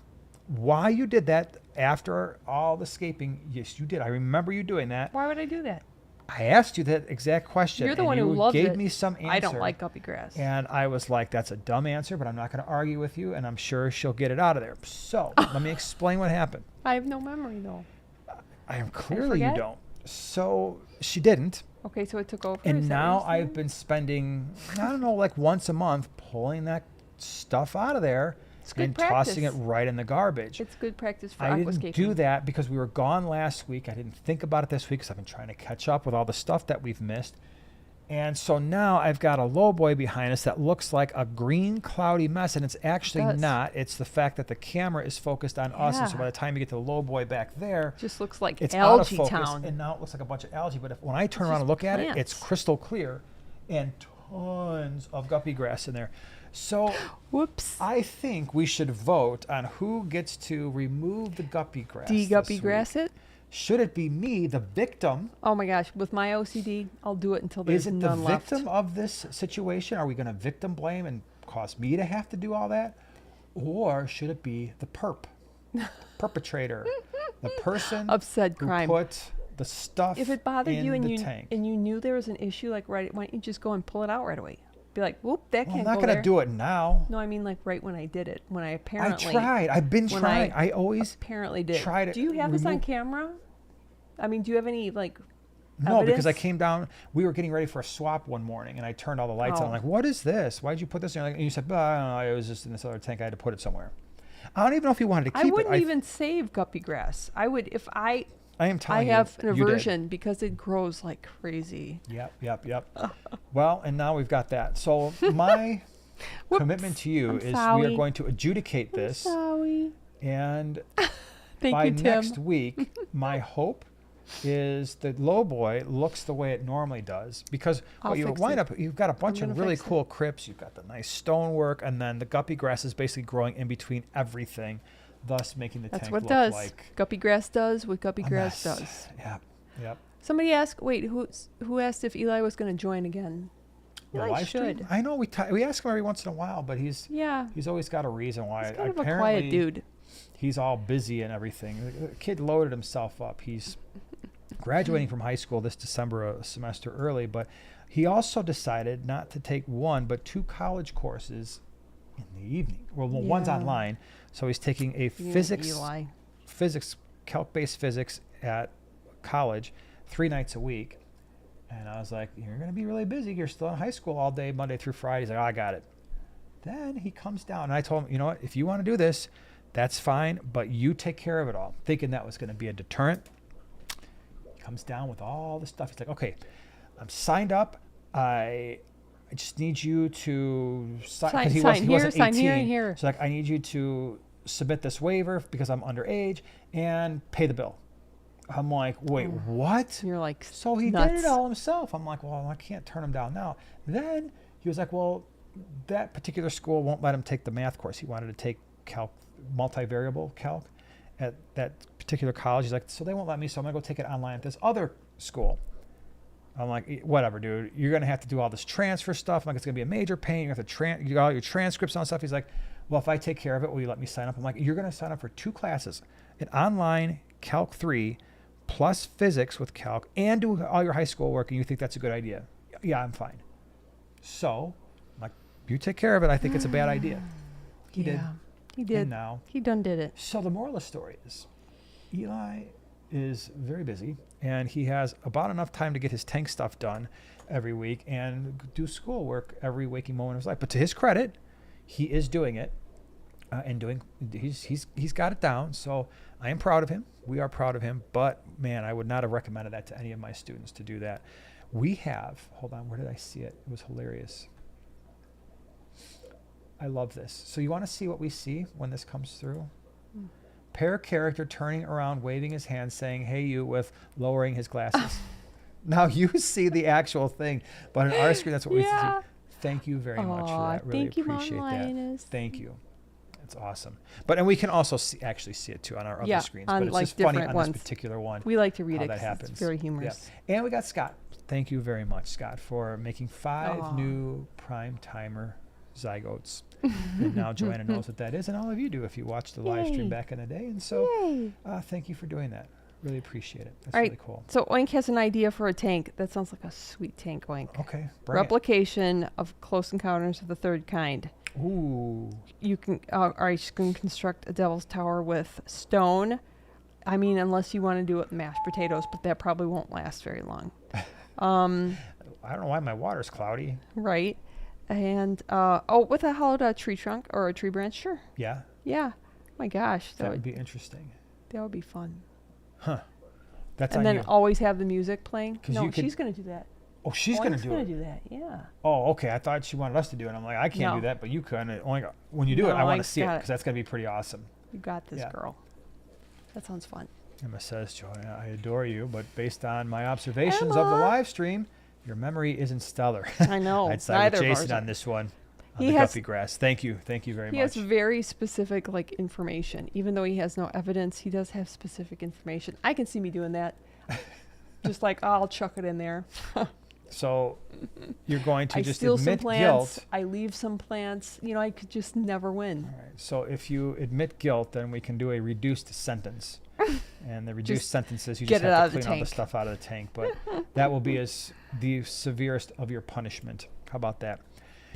Speaker 3: Why you did that after all the scaping? Yes, you did. I remember you doing that.
Speaker 2: Why would I do that?
Speaker 3: I asked you that exact question.
Speaker 2: You're the
Speaker 3: and
Speaker 2: one
Speaker 3: you
Speaker 2: who loves
Speaker 3: gave
Speaker 2: it.
Speaker 3: me some answer.
Speaker 2: I don't like guppy grass.
Speaker 3: And I was like, that's a dumb answer, but I'm not going to argue with you, and I'm sure she'll get it out of there. So let me explain what happened.
Speaker 2: I have no memory though.
Speaker 3: I am clearly you
Speaker 2: forget?
Speaker 3: don't. So she didn't.
Speaker 2: Okay, so it took over.
Speaker 3: And
Speaker 2: is that what
Speaker 3: now
Speaker 2: you're
Speaker 3: I've
Speaker 2: saying?
Speaker 3: been spending, I don't know, like once a month pulling that stuff out of there
Speaker 2: It's good
Speaker 3: and tossing it
Speaker 2: practice.
Speaker 3: right in the garbage.
Speaker 2: It's good practice for
Speaker 3: I didn't
Speaker 2: aquascaping.
Speaker 3: do that because we were gone last week. I didn't think about it this week because I've been trying to catch up with all the stuff that we've missed. And so now I've got a lowboy behind us that looks like a green cloudy mess, and it's actually
Speaker 2: does.
Speaker 3: not. It's the fact that the camera is focused on us, and so
Speaker 2: Yeah.
Speaker 3: by the time you get to the lowboy back there,
Speaker 2: Just looks like
Speaker 3: it's out of
Speaker 2: algae
Speaker 3: focus,
Speaker 2: town.
Speaker 3: and now it looks like a bunch of algae. But when I turn
Speaker 2: It's
Speaker 3: around and
Speaker 2: just
Speaker 3: look at it, it's
Speaker 2: plants.
Speaker 3: crystal clear, and tons of guppy grass in there. So
Speaker 2: Whoops.
Speaker 3: I think we should vote on who gets to remove the guppy grass.
Speaker 2: De-guppy
Speaker 3: this
Speaker 2: grass
Speaker 3: week.
Speaker 2: it?
Speaker 3: Should it be me, the victim?
Speaker 2: Oh my gosh, with my OCD, I'll do it until there's
Speaker 3: Is it the
Speaker 2: none left.
Speaker 3: victim of this situation? Are we going to victim blame and cause me to have to do all that? Or should it be the perpetrator, the person
Speaker 2: Of said
Speaker 3: who
Speaker 2: crime.
Speaker 3: put the stuff
Speaker 2: If it bothered
Speaker 3: in
Speaker 2: you and
Speaker 3: the
Speaker 2: you
Speaker 3: tank?
Speaker 2: and you knew there was an issue, like why don't you just go and pull it out right away? Be like, whoop, that
Speaker 3: Well, I'm
Speaker 2: can't
Speaker 3: not
Speaker 2: go
Speaker 3: going to
Speaker 2: there.
Speaker 3: do it now.
Speaker 2: No, I mean like right when I did it, when I
Speaker 3: I
Speaker 2: apparently
Speaker 3: tried. I've been
Speaker 2: when
Speaker 3: trying. I always
Speaker 2: apparently did.
Speaker 3: try to
Speaker 2: Do you have this on
Speaker 3: remove-
Speaker 2: camera? I mean, do you have any like
Speaker 3: No, because I
Speaker 2: evidence?
Speaker 3: came down. We were getting ready for a swap one morning, and I turned all the lights on. I'm
Speaker 2: Oh.
Speaker 3: like, "What is this? Why'd you put this in?" And you said, "I don't know. It was just in this other tank. I had to put it somewhere." I don't even know if you wanted to keep
Speaker 2: I
Speaker 3: it.
Speaker 2: wouldn't even save guppy grass. I would if I
Speaker 3: I am telling
Speaker 2: have
Speaker 3: you,
Speaker 2: an
Speaker 3: you did.
Speaker 2: aversion because it grows like crazy.
Speaker 3: Yep. Well, and now we've got that. So my commitment to you
Speaker 2: I'm
Speaker 3: is we are
Speaker 2: sorry.
Speaker 3: going to adjudicate this,
Speaker 2: Sorry.
Speaker 3: and
Speaker 2: Thank
Speaker 3: by
Speaker 2: you, Tim.
Speaker 3: next week, my hope is the lowboy looks the way it normally does, because
Speaker 2: I'll
Speaker 3: what you
Speaker 2: fix
Speaker 3: wind
Speaker 2: it.
Speaker 3: up, you've got a bunch
Speaker 2: gonna
Speaker 3: of really
Speaker 2: fix it.
Speaker 3: cool crypts. You've got the nice stonework, and then the guppy grass is basically growing in between everything, thus making the
Speaker 2: That's
Speaker 3: tank
Speaker 2: what it
Speaker 3: look
Speaker 2: does.
Speaker 3: like
Speaker 2: Guppy grass does what guppy
Speaker 3: a
Speaker 2: grass
Speaker 3: mess.
Speaker 2: does.
Speaker 3: Yep.
Speaker 2: Somebody asked, wait, who asked if Eli was going to join again?
Speaker 3: The
Speaker 2: Eli
Speaker 3: live stream?
Speaker 2: should.
Speaker 3: I know we ask him every once in a while, but he's
Speaker 2: Yeah.
Speaker 3: always got a reason why.
Speaker 2: He's kind of a
Speaker 3: Apparently,
Speaker 2: quiet dude.
Speaker 3: he's all busy and everything. The kid loaded himself up. He's graduating from high school this December, a semester early, but he also decided not to take one but two college courses in the evening. Well, one's
Speaker 2: Yeah.
Speaker 3: online, so he's taking a
Speaker 2: You, Eli.
Speaker 3: calc-based physics at college 3 nights a week. And I was like, "You're going to be really busy. You're still in high school all day, Monday through Friday." He's like, "Oh, I got it." Then he comes down, and I told him, you know what, if you want to do this, that's fine, but you take care of it all. Thinking that was going to be a deterrent. He comes down with all the stuff. He's like, okay, I'm signed up. I just need you to sign. 'Cause he wasn't 18.
Speaker 2: Sign here and here.
Speaker 3: So like, I need you to submit this waiver because I'm underage and pay the bill. I'm like, wait, what?
Speaker 2: You're like,
Speaker 3: So he
Speaker 2: nuts.
Speaker 3: did it all himself. I'm like, well, I can't turn him down now. Then he was like, well, that particular school won't let him take the math course. He wanted to take calc, multivariable calc at that particular college. He's like, so they won't let me, so I'm going to go take it online at this other school. I'm like, whatever, dude. You're going to have to do all this transfer stuff. I'm like, it's going to be a major pain. You have to you got all your transcripts and stuff. He's like, well, if I take care of it, will you let me sign up? I'm like, you're going to sign up for 2 classes, an online Calc 3 plus physics with calc and do all your high school work, and you think that's a good idea? Yeah, I'm fine. So I'm like, you take care of it. I think it's a bad idea. He did.
Speaker 2: He did.
Speaker 3: And now,
Speaker 2: He done did it.
Speaker 3: so the moral of the story is Eli is very busy, and he has about enough time to get his tank stuff done every week and do schoolwork every waking moment of his life. But to his credit, he is doing it, and he's got it down. So I am proud of him. We are proud of him. But man, I would not have recommended that to any of my students to do that. We have, hold on, where did I see it? It was hilarious. I love this. So you want to see what we see when this comes through? Pair character turning around, waving his hand, saying, hey, you, with lowering his glasses. Now you see the actual thing, but on our screen, that's what we see. Thank you very much for that. Really
Speaker 2: thank you,
Speaker 3: appreciate
Speaker 2: Mom
Speaker 3: that.
Speaker 2: Linus.
Speaker 3: Thank you. It's awesome. And we can also actually see it too on our other screens.
Speaker 2: On
Speaker 3: But it's
Speaker 2: like
Speaker 3: just funny
Speaker 2: different
Speaker 3: on
Speaker 2: ones.
Speaker 3: this particular one.
Speaker 2: We like to read
Speaker 3: how
Speaker 2: it
Speaker 3: that
Speaker 2: 'cause
Speaker 3: happens.
Speaker 2: it's very humorous.
Speaker 3: Yeah. And we got Scott. Thank you very much, Scott, for making 5
Speaker 2: Aw.
Speaker 3: new prime timer zygotes. And now Joanna knows what that is, and all of you do if you watched the live stream
Speaker 2: Yay.
Speaker 3: back in the day. And so
Speaker 2: Yay.
Speaker 3: thank you for doing that. Really appreciate it. That's
Speaker 2: All right.
Speaker 3: really cool.
Speaker 2: So Oink has an idea for a tank. That sounds like a sweet tank, Oink.
Speaker 3: Okay. Bring it.
Speaker 2: Replication of Close Encounters of the Third Kind.
Speaker 3: Ooh.
Speaker 2: You can, you can construct a Devil's Tower with stone. I mean, unless you want to do it with mashed potatoes, but that probably won't last very long.
Speaker 3: I don't know why my water's cloudy.
Speaker 2: Right. And, with a hollowed out tree trunk or a tree branch, sure.
Speaker 3: Yeah.
Speaker 2: Yeah. My gosh.
Speaker 3: That would be interesting.
Speaker 2: That would be fun.
Speaker 3: Huh. That's
Speaker 2: And
Speaker 3: on
Speaker 2: then
Speaker 3: you.
Speaker 2: always have the music playing.
Speaker 3: 'Cause
Speaker 2: No,
Speaker 3: you could-
Speaker 2: she's going to do that.
Speaker 3: Oh, she's going to
Speaker 2: Oink's
Speaker 3: do
Speaker 2: gonna
Speaker 3: it.
Speaker 2: do that, yeah.
Speaker 3: Oh, okay. I thought she wanted us to do it. I'm like, I can't do
Speaker 2: No.
Speaker 3: that, but you can. Only when you do it,
Speaker 2: No,
Speaker 3: I want to
Speaker 2: Oink's
Speaker 3: see it
Speaker 2: got it.
Speaker 3: because that's going to be pretty awesome.
Speaker 2: You got this,
Speaker 3: Yeah.
Speaker 2: girl. That sounds fun.
Speaker 3: Emma says, Joanna, I adore you, but based on my observations of the
Speaker 2: Emma!
Speaker 3: live stream, your memory isn't stellar.
Speaker 2: I know.
Speaker 3: I'd side with
Speaker 2: Neither of
Speaker 3: Jason
Speaker 2: ours
Speaker 3: on
Speaker 2: are.
Speaker 3: this one. On
Speaker 2: He
Speaker 3: the
Speaker 2: has-
Speaker 3: guppy grass. Thank you. Thank you very
Speaker 2: He
Speaker 3: much.
Speaker 2: has very specific information. Even though he has no evidence, he does have specific information. I can see me doing that. Just I'll chuck it in there.
Speaker 3: So you're going to
Speaker 2: I
Speaker 3: just
Speaker 2: steal some
Speaker 3: admit
Speaker 2: plants.
Speaker 3: guilt.
Speaker 2: I leave some plants. I could just never win.
Speaker 3: All right. So if you admit guilt, then we can do a reduced sentence. And the reduced
Speaker 2: Just
Speaker 3: sentences, you
Speaker 2: get
Speaker 3: just
Speaker 2: it out
Speaker 3: have
Speaker 2: of
Speaker 3: to
Speaker 2: the
Speaker 3: clean all the
Speaker 2: tank.
Speaker 3: stuff out of the tank. But that will be the severest of your punishment. How about that?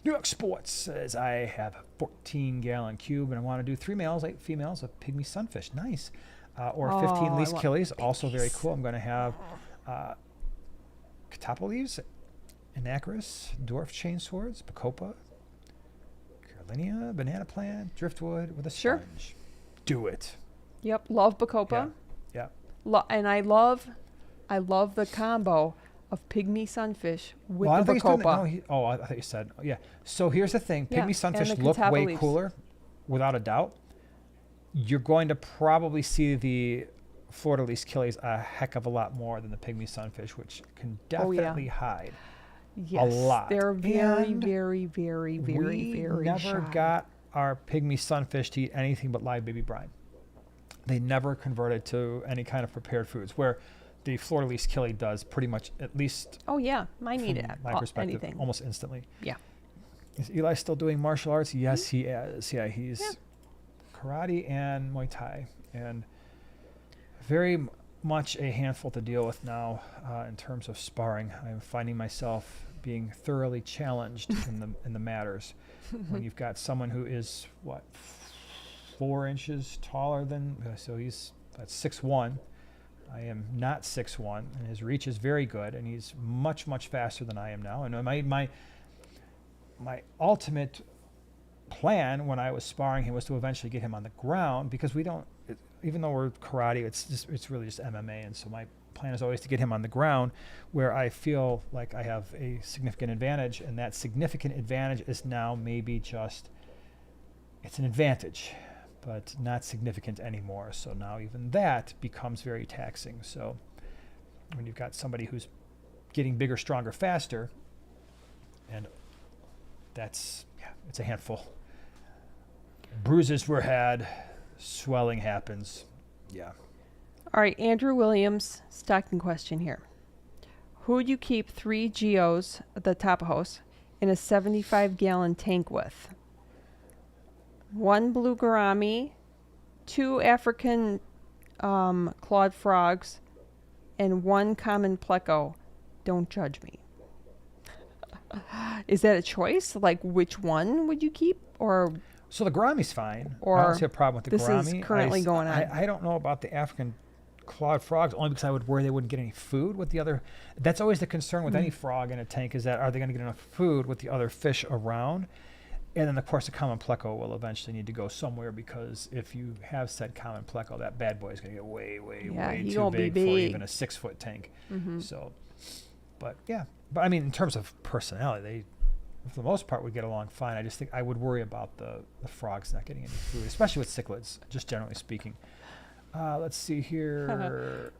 Speaker 3: New York Sports says, I have a 14-gallon cube, and I want to do 3 males, 8 females of pygmy sunfish. Nice. Or 15
Speaker 2: Oh,
Speaker 3: least
Speaker 2: I want
Speaker 3: killies. Also very
Speaker 2: pygmies.
Speaker 3: cool. I'm going to have Catopoles, Anacris, dwarf chain swords, Bacopa, Carolinia, banana plant, driftwood with a
Speaker 2: Sure.
Speaker 3: sponge. Do it.
Speaker 2: Yep. Love Bacopa.
Speaker 3: Yeah.
Speaker 2: And I love the combo of pygmy sunfish with
Speaker 3: I
Speaker 2: the
Speaker 3: think he's doing that.
Speaker 2: Bacopa.
Speaker 3: No, I thought you said. Yeah. So here's the thing.
Speaker 2: Yeah,
Speaker 3: Pygmy
Speaker 2: and
Speaker 3: sunfish
Speaker 2: the
Speaker 3: look way
Speaker 2: Catopoles.
Speaker 3: cooler, without a doubt. You're going to probably see the Florida least killies a heck of a lot more than the pygmy sunfish, which can
Speaker 2: Oh, yeah.
Speaker 3: definitely hide.
Speaker 2: Yes.
Speaker 3: lot.
Speaker 2: They're very,
Speaker 3: And
Speaker 2: very, very, very,
Speaker 3: we
Speaker 2: very
Speaker 3: never
Speaker 2: shy.
Speaker 3: got our pygmy sunfish to eat anything but live baby brine. They never converted to any kind of prepared foods, where the Florida least killie does pretty much, at least
Speaker 2: Oh yeah, mine
Speaker 3: from
Speaker 2: eat it.
Speaker 3: my perspective,
Speaker 2: Anything.
Speaker 3: almost instantly.
Speaker 2: Yeah.
Speaker 3: Is Eli still doing martial arts? Yes, he is. Yeah, he's
Speaker 2: Yeah.
Speaker 3: karate and Muay Thai, and very much a handful to deal with now in terms of sparring. I'm finding myself being thoroughly challenged in the matters. When you've got someone who is 4 inches taller than, so that's 6'1". I am not 6'1", and his reach is very good, and he's much, much faster than I am now. And my ultimate plan when I was sparring him was to eventually get him on the ground, because even though we're karate, it's really just MMA. And so my plan is always to get him on the ground where I feel like I have a significant advantage. And that significant advantage is now maybe it's an advantage, but not significant anymore. So now even that becomes very taxing. So when you've got somebody who's getting bigger, stronger, faster, and it's a handful. Bruises were had, swelling happens. Yeah.
Speaker 2: All right, Andrew Williams, stocking question here. Who would you keep 3 geos, the Tapajos, in a 75-gallon tank with? 1 blue gourami, 2 African clawed frogs, and 1 common pleco. Don't judge me. Is that a choice? Like, which one would you keep? Or
Speaker 3: so the gourami's fine.
Speaker 2: Or
Speaker 3: I don't see a problem with the gourami.
Speaker 2: this is currently going on.
Speaker 3: I don't know about the African clawed frogs, only because I would worry they wouldn't get any food with the other. That's always the concern with any frog in a tank, is that are they going to get enough food with the other fish around? And then, of course, the common pleco will eventually need to go somewhere, because if you have said common pleco, that bad boy is going to get way too big for even a 6-foot tank. So, but I mean, in terms of personality, they, for the most part, would get along fine. I just think I would worry about the frogs not getting any food, especially with cichlids, just generally speaking. Let's see here.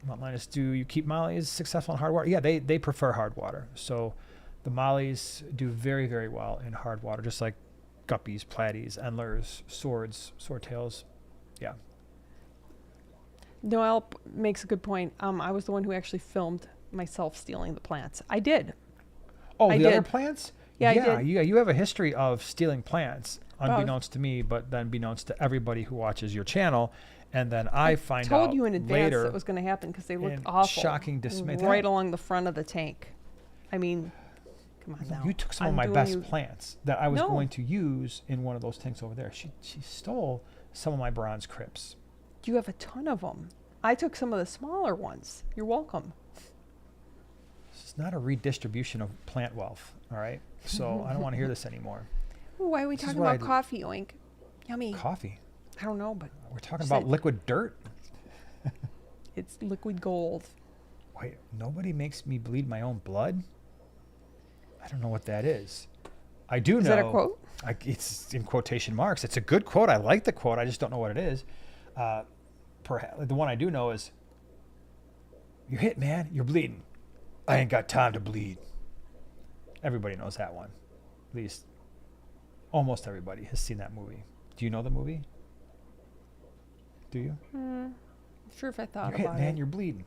Speaker 3: Do you keep mollies successful in hard water? Yeah, they prefer hard water. So the mollies do very, very well in hard water, just like guppies, platies, endlers, swords, swordtails. Yeah.
Speaker 2: Noelle makes a good point. I was the one who actually filmed myself stealing the plants. I did.
Speaker 3: Oh,
Speaker 2: I
Speaker 3: the
Speaker 2: did.
Speaker 3: other plants?
Speaker 2: Yeah, I did.
Speaker 3: You have a history of stealing plants, unbeknownst to me, but then beknownst to everybody who watches your channel. And then I find out
Speaker 2: told you in advance
Speaker 3: later
Speaker 2: that was going to happen, because they looked
Speaker 3: in
Speaker 2: awful.
Speaker 3: shocking dismay.
Speaker 2: Right along the front of the tank. I mean, come on now.
Speaker 3: You took some of my best plants that I was going to use in one of those tanks over there. She stole some of my bronze crypts.
Speaker 2: You have a ton of them. I took some of the smaller ones. You're welcome.
Speaker 3: It's not a redistribution of plant wealth, all right? So I don't want to hear this anymore.
Speaker 2: Ooh, why are we talking about coffee, Oink? Yummy.
Speaker 3: Coffee?
Speaker 2: I don't know, but
Speaker 3: we're talking about liquid dirt?
Speaker 2: it's liquid gold.
Speaker 3: Wait, nobody makes me bleed my own blood? I don't know what that is. I do know.
Speaker 2: Is that a quote?
Speaker 3: It's in quotation marks. It's a good quote. I like the quote. I just don't know what it is. Perhaps the one I do know is, "You're hit, man. You're bleeding. I ain't got time to bleed." Everybody knows that one. At least almost everybody has seen that movie. Do you know the movie? Do you?
Speaker 2: I'm sure if I thought
Speaker 3: "You're hit,
Speaker 2: about
Speaker 3: man.
Speaker 2: it.
Speaker 3: You're bleeding.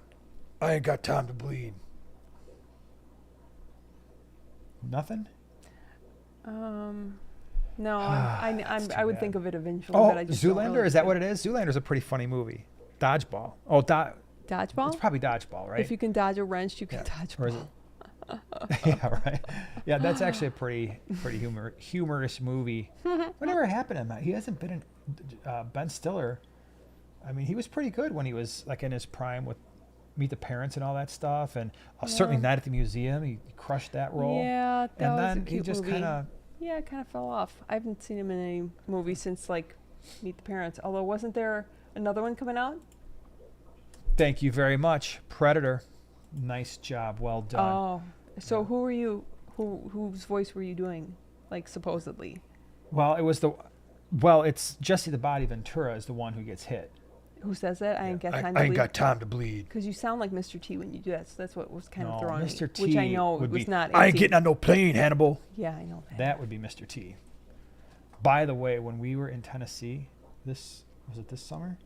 Speaker 3: I ain't got time to bleed." Nothing?
Speaker 2: No, I would think of it eventually,
Speaker 3: Oh,
Speaker 2: but I just don't
Speaker 3: Zoolander?
Speaker 2: really
Speaker 3: Is that
Speaker 2: feel-
Speaker 3: what it is? Zoolander's a pretty funny movie. Dodgeball. Oh,
Speaker 2: Dodgeball?
Speaker 3: it's probably Dodgeball, right?
Speaker 2: If you can dodge a wrench, you can dodge a
Speaker 3: Or is
Speaker 2: ball.
Speaker 3: Yeah, right. Yeah, that's actually a pretty humorous movie. Whatever happened to him? He hasn't been in Ben Stiller. I mean, he was pretty good when he was like in his prime with Meet the Parents and all that stuff, and certainly Night at the Museum. He crushed that role.
Speaker 2: Yeah, that
Speaker 3: and
Speaker 2: was
Speaker 3: then
Speaker 2: a cute
Speaker 3: he just
Speaker 2: movie.
Speaker 3: kind of
Speaker 2: Yeah, it kind of fell off. I haven't seen him in any movie since like Meet the Parents. Although, wasn't there another one coming out?
Speaker 3: Thank you very much, Predator. Nice job, well done.
Speaker 2: Oh, so who were you? Whose voice were you doing? Like supposedly.
Speaker 3: Well, it's Jesse the Body Ventura is the one who gets hit.
Speaker 2: Who says that? I ain't got time to
Speaker 3: I
Speaker 2: bleed.
Speaker 3: ain't got time to bleed.
Speaker 2: Because you sound like Mr. T when you do that. So that's what was kind of
Speaker 3: No,
Speaker 2: throwing me.
Speaker 3: Mr. T
Speaker 2: Which I know
Speaker 3: would
Speaker 2: was
Speaker 3: be,
Speaker 2: not.
Speaker 3: "I ain't
Speaker 2: 18.
Speaker 3: getting on no plane, Hannibal."
Speaker 2: Yeah, I know that.
Speaker 3: That would be Mr. T. By the way, when we were in Tennessee, this summer?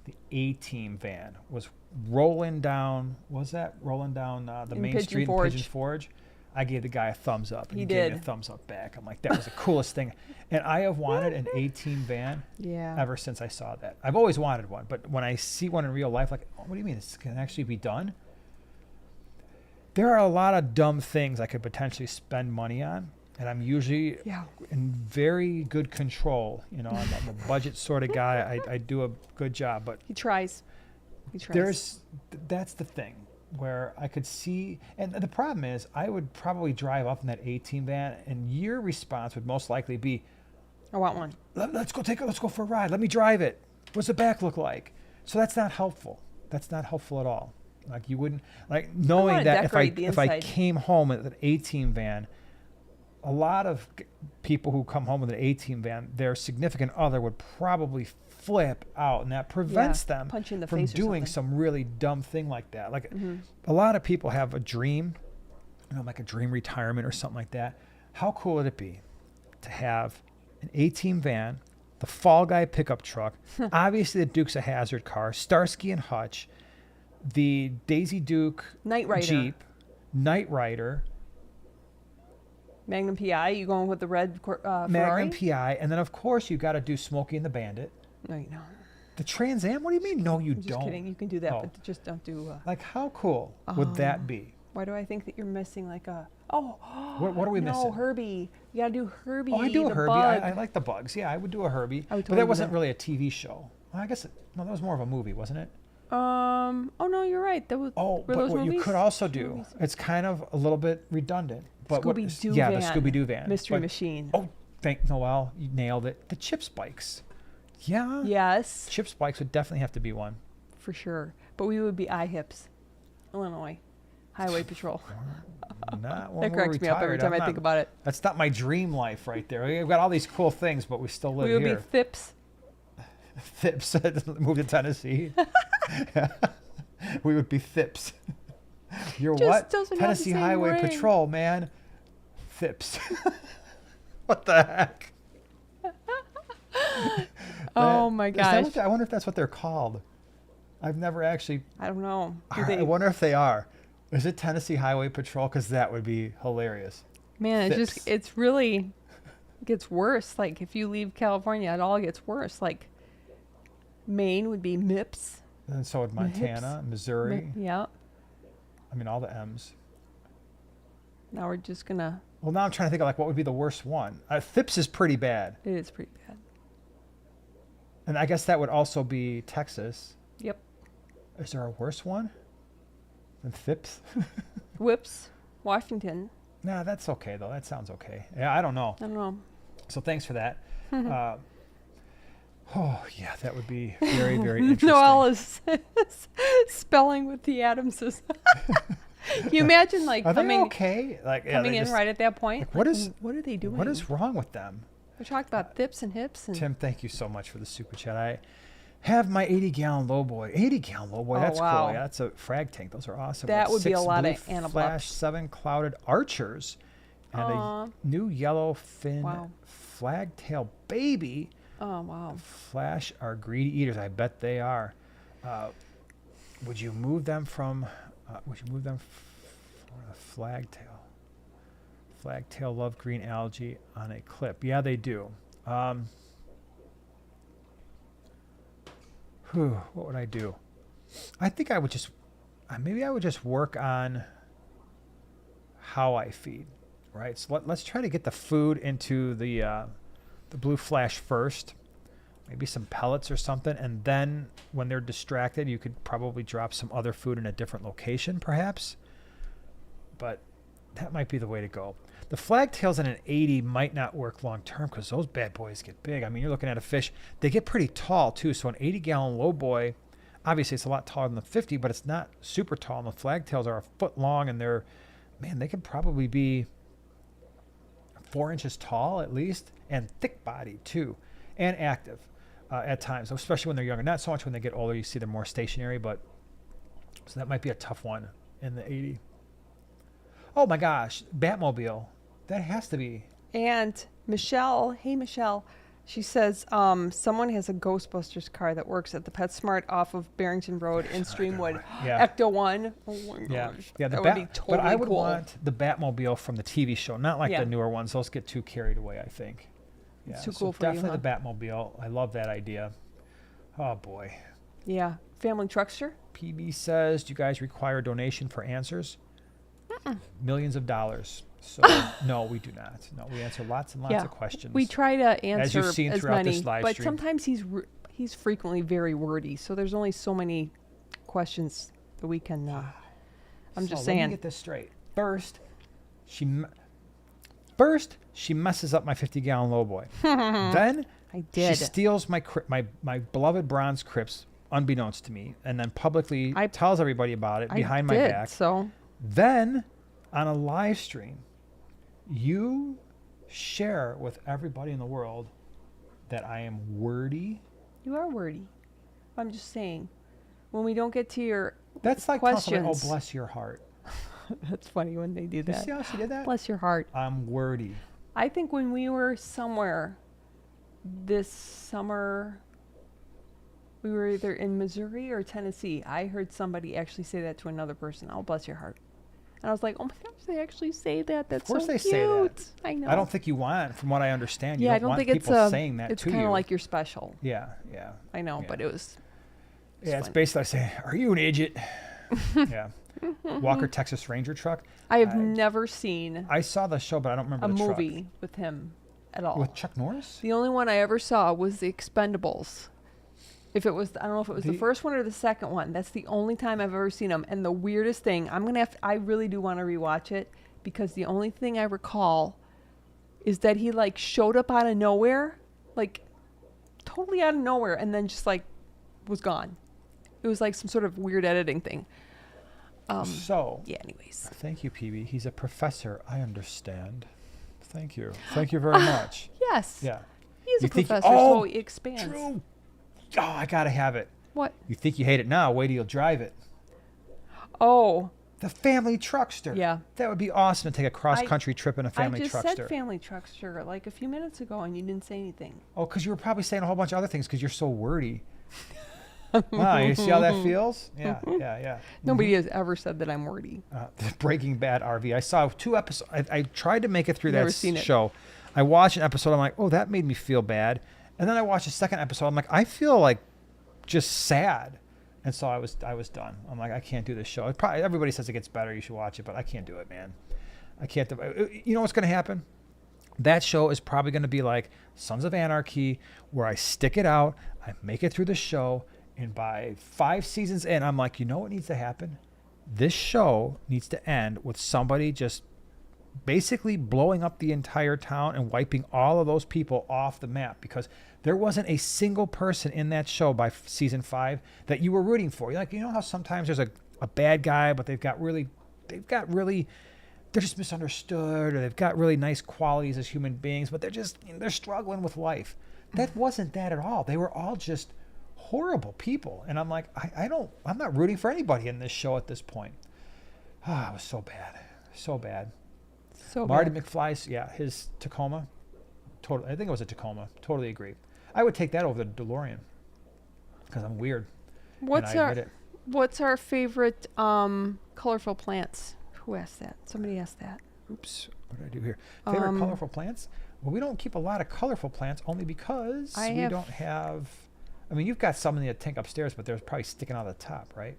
Speaker 3: The A-Team van was rolling down. The main
Speaker 2: Pigeon
Speaker 3: street
Speaker 2: Forge.
Speaker 3: in Pigeon Forge. I gave the guy a thumbs up, and
Speaker 2: He
Speaker 3: gave me
Speaker 2: did.
Speaker 3: a thumbs up back. I'm like, that was the coolest thing. And I have wanted an A-Team van
Speaker 2: Yeah.
Speaker 3: ever since I saw that. I've always wanted one, but when I see one in real life, like, oh, what do you mean this can actually be done? There are a lot of dumb things I could potentially spend money on, and I'm usually in very good control. You know, I'm a budget sort of guy. I do a good job, but
Speaker 2: He tries.
Speaker 3: that's the thing where I could see, and the problem is I would probably drive up in that A-Team van, and your response would most likely be,
Speaker 2: I want one.
Speaker 3: Let's go for a ride. Let me drive it. What's the back look like? So that's not helpful. That's not helpful at all. Like you wouldn't like knowing that if I came home with an A-Team van, a lot of people who come home with an A-Team van, their significant other would probably flip out, and that prevents them from doing some really dumb thing like that. Like a lot of people have a dream, like a dream retirement or something like that. How cool would it be to have an A-Team van, the Fall Guy pickup truck, obviously the Duke's a Hazzard car, Starsky and Hutch, the Daisy Duke
Speaker 2: Knight Rider.
Speaker 3: Jeep, Knight Rider,
Speaker 2: Magnum PI. You going with the red Ferrari?
Speaker 3: Magnum PI, and then of course you got to do Smokey and the Bandit.
Speaker 2: No, you don't.
Speaker 3: The Trans Am? What do you mean? No, you
Speaker 2: I'm just
Speaker 3: don't.
Speaker 2: kidding. You can do that, but just don't do.
Speaker 3: Like how cool would that be?
Speaker 2: Why do I think that you're missing like a?
Speaker 3: What are we missing?
Speaker 2: No, Herbie. You gotta do Herbie.
Speaker 3: Oh, I do a
Speaker 2: the
Speaker 3: Herbie.
Speaker 2: bug.
Speaker 3: I like the bugs. Yeah, I would do a Herbie.
Speaker 2: I would
Speaker 3: but
Speaker 2: totally
Speaker 3: that
Speaker 2: do
Speaker 3: wasn't
Speaker 2: that.
Speaker 3: really a TV show. Well, I guess no, that was more of a movie, wasn't it?
Speaker 2: Oh no, you're right. That was.
Speaker 3: Oh,
Speaker 2: were
Speaker 3: but
Speaker 2: those
Speaker 3: what you
Speaker 2: movies?
Speaker 3: could also do, it's kind of a little bit redundant. But
Speaker 2: Scooby-Doo
Speaker 3: yeah,
Speaker 2: van.
Speaker 3: the Scooby-Doo van.
Speaker 2: Mystery Machine.
Speaker 3: Oh, thank Noel. You nailed it. The chip spikes. Yeah.
Speaker 2: Yes.
Speaker 3: Chip spikes would definitely have to be one.
Speaker 2: For sure. But we would be IHIPs. Illinois. Highway Patrol.
Speaker 3: Not when
Speaker 2: That
Speaker 3: we're
Speaker 2: cracks me up every
Speaker 3: retired.
Speaker 2: time I think about it.
Speaker 3: That's not my dream life right there. We've got all these cool things, but we still live
Speaker 2: We would
Speaker 3: here.
Speaker 2: be Thips.
Speaker 3: Thips. Move to Tennessee. We would be Thips. You're
Speaker 2: Just
Speaker 3: what?
Speaker 2: doesn't have the
Speaker 3: Tennessee
Speaker 2: same
Speaker 3: Highway
Speaker 2: ring.
Speaker 3: Patrol, man. Thips. What the heck?
Speaker 2: Oh my gosh.
Speaker 3: I wonder if that's what they're called. I've never actually.
Speaker 2: I don't know.
Speaker 3: I wonder if they are. Is it Tennessee Highway Patrol? Because that would be hilarious.
Speaker 2: Man,
Speaker 3: Thips.
Speaker 2: it's really gets worse. Like if you leave California, it all gets worse. Like Maine would be MIPS.
Speaker 3: And so would Montana, Missouri.
Speaker 2: Yeah.
Speaker 3: I mean, all the M's.
Speaker 2: Now we're just gonna.
Speaker 3: Well, now I'm trying to think of like what would be the worst one. Thips is pretty bad.
Speaker 2: It is pretty bad.
Speaker 3: And I guess that would also be Texas.
Speaker 2: Yep.
Speaker 3: Is there a worse one than Thips?
Speaker 2: Whips, Washington.
Speaker 3: Nah, that's okay though. That sounds okay. Yeah, I don't know.
Speaker 2: I don't know.
Speaker 3: So thanks for that. Oh yeah, that would be very, very interesting.
Speaker 2: Noelle is spelling with the Adamses. Can you imagine like
Speaker 3: Are they
Speaker 2: coming
Speaker 3: okay? Like
Speaker 2: coming in right at that point?
Speaker 3: Like, what
Speaker 2: what are they doing?
Speaker 3: What is wrong with them?
Speaker 2: We talked about thips and hips and
Speaker 3: Tim, thank you so much for the super chat. I have my 80-gallon lowboy. 80-gallon lowboy. That's
Speaker 2: wow.
Speaker 3: cool. Yeah, that's a frag tank. Those are awesome.
Speaker 2: That
Speaker 3: With
Speaker 2: would be a
Speaker 3: 6
Speaker 2: lot
Speaker 3: blue
Speaker 2: of anableps.
Speaker 3: Flash 7 clouded archers and
Speaker 2: Aw.
Speaker 3: a new yellow fin
Speaker 2: Wow.
Speaker 3: flagtail baby.
Speaker 2: oh wow.
Speaker 3: Flash are greedy eaters. I bet they are. Would you move them from? For a flagtail? Flagtail love green algae on a clip. Yeah, they do. What would I do? I think I would just, maybe I would just work on how I feed, right? So let's try to get the food into the blue flash first, maybe some pellets or something, and then when they're distracted, you could probably drop some other food in a different location, perhaps. But that might be the way to go. The flagtails in an 80 might not work long term because those bad boys get big. I mean, you're looking at a fish, they get pretty tall too. So an 80-gallon lowboy, obviously it's a lot taller than the 50, but it's not super tall. And the flagtails are a foot long, and they could probably be 4 inches tall at least, and thick bodied too, and active at times, especially when they're younger. Not so much when they get older, you see they're more stationary, but so that might be a tough one in the 80. Oh my gosh, Batmobile. That has to be.
Speaker 2: And Michelle, hey Michelle, she says someone has a Ghostbusters car that works at the PetSmart off of Barrington Road in Streamwood.
Speaker 3: Yeah.
Speaker 2: Ecto 1. Oh my gosh.
Speaker 3: Yeah.
Speaker 2: That would be totally
Speaker 3: but I would
Speaker 2: cool.
Speaker 3: want the Batmobile from the TV show, not like
Speaker 2: Yeah.
Speaker 3: the newer ones. Those get too carried away, I think. Yeah,
Speaker 2: It's too
Speaker 3: so
Speaker 2: cool for you,
Speaker 3: definitely
Speaker 2: huh?
Speaker 3: the Batmobile. I love that idea. Oh boy.
Speaker 2: Yeah. Family Truckster?
Speaker 3: PB says, do you guys require a donation for answers? Millions of dollars. So no, we do not. No, we answer lots and lots
Speaker 2: Yeah.
Speaker 3: of questions.
Speaker 2: We try to answer
Speaker 3: you've seen
Speaker 2: as
Speaker 3: throughout
Speaker 2: many,
Speaker 3: this live
Speaker 2: but
Speaker 3: stream.
Speaker 2: sometimes he's frequently very wordy. So there's only so many questions that we can. I'm just
Speaker 3: Let me
Speaker 2: saying.
Speaker 3: get this straight. First, First, she messes up my 50-gallon lowboy. Then
Speaker 2: I did.
Speaker 3: she steals my beloved bronze crypts, unbeknownst to me, and then publicly tells everybody about it behind my back.
Speaker 2: So
Speaker 3: Then, on a live stream, you share with everybody in the world that I am wordy.
Speaker 2: you are wordy. I'm just saying, when we don't get to your
Speaker 3: That's like telling somebody,
Speaker 2: questions.
Speaker 3: oh, bless your heart.
Speaker 2: That's funny when they do
Speaker 3: You
Speaker 2: that.
Speaker 3: see how she did that?
Speaker 2: Bless your heart.
Speaker 3: I'm wordy.
Speaker 2: I think when we were somewhere this summer, we were either in Missouri or Tennessee. I heard somebody actually say that to another person. Oh, bless your heart. And I was like, oh my gosh, they actually say that. That's so
Speaker 3: Of course they
Speaker 2: cute.
Speaker 3: say that.
Speaker 2: I know.
Speaker 3: I don't think you want, from what I understand, you
Speaker 2: Yeah, I
Speaker 3: don't
Speaker 2: don't
Speaker 3: want
Speaker 2: think it's
Speaker 3: people saying that
Speaker 2: it's
Speaker 3: to
Speaker 2: kind
Speaker 3: you.
Speaker 2: of like you're special.
Speaker 3: Yeah, yeah.
Speaker 2: I know,
Speaker 3: Yeah.
Speaker 2: but it was.
Speaker 3: Yeah, it's
Speaker 2: fun.
Speaker 3: basically saying, are you an idiot? Yeah. Walker, Texas Ranger truck.
Speaker 2: I have never seen
Speaker 3: I saw the show, but I don't remember
Speaker 2: a
Speaker 3: the
Speaker 2: movie with him at all.
Speaker 3: truck. With Chuck Norris?
Speaker 2: The only one I ever saw was The Expendables. If it was, I don't know if it was the first one or the second one. That's the only time I've ever seen them. And the weirdest thing, I really do want to rewatch it, because the only thing I recall is that he like showed up out of nowhere, like totally out of nowhere, and then just like was gone. It was like some sort of weird editing thing.
Speaker 3: So,
Speaker 2: Yeah, anyways.
Speaker 3: thank you, PB. He's a professor. I understand. Thank you. Thank you very much.
Speaker 2: Yes.
Speaker 3: Yeah.
Speaker 2: He's
Speaker 3: You
Speaker 2: a
Speaker 3: think-
Speaker 2: professor,
Speaker 3: oh,
Speaker 2: so he expands.
Speaker 3: True. Oh, I got to have it.
Speaker 2: What?
Speaker 3: You think you hate it now? Wait till you'll drive it.
Speaker 2: Oh,
Speaker 3: The family truckster.
Speaker 2: yeah.
Speaker 3: That would be awesome to take a cross-country trip in a family
Speaker 2: I just
Speaker 3: truckster.
Speaker 2: said family truckster like a few minutes ago, and you didn't say anything.
Speaker 3: Oh, because you were probably saying a whole bunch of other things because you're so wordy. Wow, you see how that feels? Yeah, yeah, yeah.
Speaker 2: Nobody has ever said that I'm wordy.
Speaker 3: The Breaking Bad RV. I saw 2 episodes. I tried to make it through
Speaker 2: Never
Speaker 3: that
Speaker 2: seen it.
Speaker 3: show. I watched an episode. I'm like, oh, that made me feel bad. And then I watched the second episode. I'm like, I feel like just sad. And so I was done. I'm like, I can't do this show. Everybody says it gets better. You should watch it, but I can't do it, man. I can't. You know what's going to happen? That show is probably going to be like Sons of Anarchy, where I stick it out, I make it through the show, and by 5 seasons in, I'm like, you know what needs to happen? This show needs to end with somebody just basically blowing up the entire town and wiping all of those people off the map, because there wasn't a single person in that show by season 5 that you were rooting for. Like, you know how sometimes there's a bad guy, but they're just misunderstood, or they've got really nice qualities as human beings, but they're struggling with life. That wasn't that at all. They were all just horrible people. And I'm like, I'm not rooting for anybody in this show at this point. Ah, it was so bad. So bad.
Speaker 2: So
Speaker 3: Marty
Speaker 2: bad.
Speaker 3: McFly's, his Tacoma. I think it was a Tacoma. Totally agree. I would take that over the DeLorean because I'm weird.
Speaker 2: What's
Speaker 3: and I
Speaker 2: our
Speaker 3: admit it.
Speaker 2: What's our favorite colorful plants? Who asked that? Somebody asked that.
Speaker 3: Oops, what did I do here? Favorite
Speaker 2: Um,
Speaker 3: colorful plants? Well, we don't keep a lot of colorful plants only because we don't have. I mean, you've got some in the tank upstairs, but they're probably sticking out of the top, right?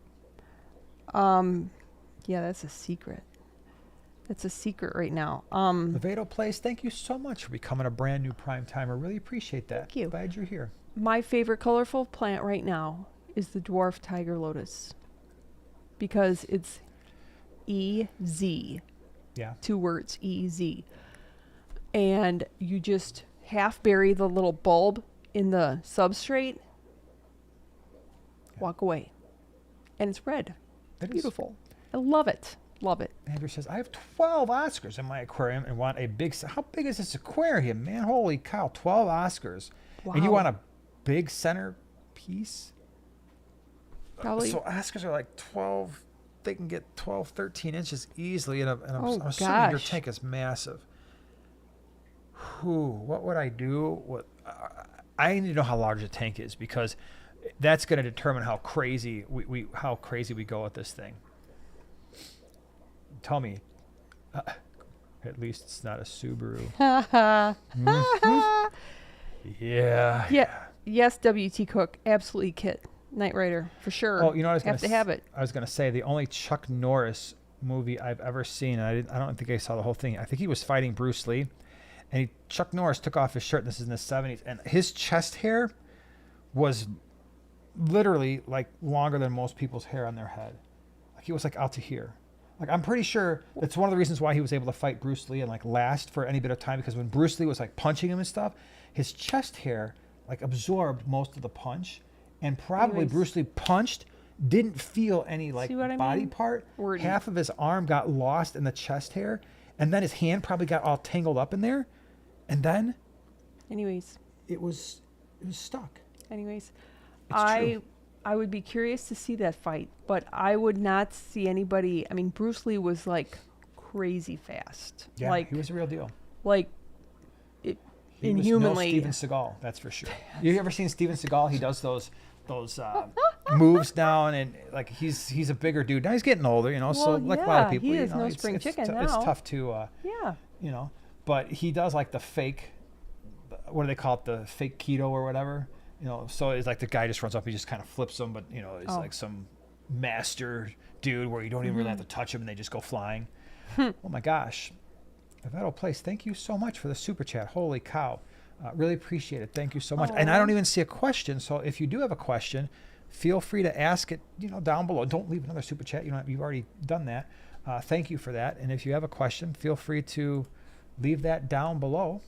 Speaker 2: Yeah, that's a secret. That's a secret right now.
Speaker 3: Levato Place, thank you so much for becoming a brand new prime timer. Really appreciate that.
Speaker 2: Thank you.
Speaker 3: Glad you're here.
Speaker 2: My favorite colorful plant right now is the dwarf tiger lotus, because it's EZ.
Speaker 3: Yeah.
Speaker 2: 2 words, EZ. And you just half bury the little bulb in the substrate, walk away. And it's red.
Speaker 3: It is.
Speaker 2: Beautiful. I love it. Love it.
Speaker 3: Andrew says, I have 12 Oscars in my aquarium and want a big. How big is this aquarium, man? Holy cow, 12 Oscars.
Speaker 2: Wow.
Speaker 3: And you want a big center piece?
Speaker 2: Probably.
Speaker 3: So Oscars are like 12. They can get 12, 13 inches easily. And I'm
Speaker 2: Oh,
Speaker 3: assuming your
Speaker 2: gosh.
Speaker 3: tank is massive. What would I do? I need to know how large the tank is, because that's going to determine how crazy we go with this thing. Tell me, at least it's not a Subaru. Mhm. Yeah.
Speaker 2: Yeah. Yes, WT Cook. Absolutely Kit. Knight Rider. For sure.
Speaker 3: Oh, you know what I was going
Speaker 2: Have to have it.
Speaker 3: I was going to say the only Chuck Norris movie I've ever seen, and I don't think I saw the whole thing. I think he was fighting Bruce Lee, and Chuck Norris took off his shirt. And this is in the 70s, and his chest hair was literally like longer than most people's hair on their head. Like he was like out to here. Like, I'm pretty sure that's one of the reasons why he was able to fight Bruce Lee and like last for any bit of time, because when Bruce Lee was like punching him and stuff, his chest hair like absorbed most of the punch, and probably
Speaker 2: Anyways.
Speaker 3: Bruce Lee punched, didn't feel any like
Speaker 2: See what I
Speaker 3: body
Speaker 2: mean?
Speaker 3: part.
Speaker 2: Or-
Speaker 3: Half of his arm got lost in the chest hair, and then his hand probably got all tangled up in there, and then
Speaker 2: Anyways,
Speaker 3: it was stuck.
Speaker 2: anyways,
Speaker 3: It's true.
Speaker 2: I would be curious to see that fight, but I would not see anybody. I mean, Bruce Lee was like crazy fast.
Speaker 3: Yeah,
Speaker 2: like
Speaker 3: he was a real deal.
Speaker 2: like it,
Speaker 3: He was
Speaker 2: inhumanly.
Speaker 3: no Steven Seagal, that's for sure. You ever seen Steven Seagal? He does those moves down, and like he's a bigger dude. Now he's getting older, you know. So
Speaker 2: Well,
Speaker 3: like a lot of
Speaker 2: yeah,
Speaker 3: people,
Speaker 2: he
Speaker 3: you
Speaker 2: is
Speaker 3: know,
Speaker 2: no
Speaker 3: it's,
Speaker 2: spring
Speaker 3: it's
Speaker 2: chicken
Speaker 3: it's
Speaker 2: now.
Speaker 3: tough to,
Speaker 2: Yeah.
Speaker 3: you know. But he does like the fake, what do they call it? The fake keto or whatever. You know, so it's like the guy just runs up, he just kind of flips them, but you know, it's
Speaker 2: Oh.
Speaker 3: like some master dude where you don't even really have to touch them and they just go flying. Oh my gosh. Yvetto Place, thank you so much for the super chat. Holy cow. Really appreciate it. Thank you so much. And I don't even see a question. So if you do have a question, feel free to ask it, you know, down below. Don't leave another super chat. You've already done that. Thank you for that. And if you have a question, feel free to leave that down below.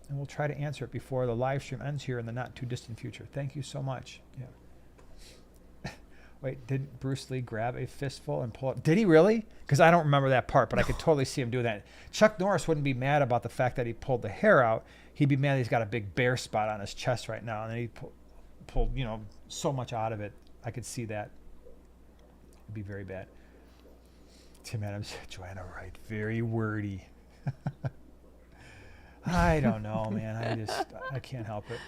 Speaker 3: And we'll try to answer it before the live stream ends here in the not too distant future. Thank you so much. Yeah. Wait, did Bruce Lee grab a fistful and pull it? Did he really? Because I don't remember that part, but I could totally see him doing that. Chuck Norris wouldn't be mad about the fact that he pulled the hair out. He'd be mad that he's got a big bare spot on his chest right now, and then he pulled, you know, so much out of it. I could see that. It'd be very bad. Tim Adams, Joanna Wright, very wordy. I don't know, man. I can't help it.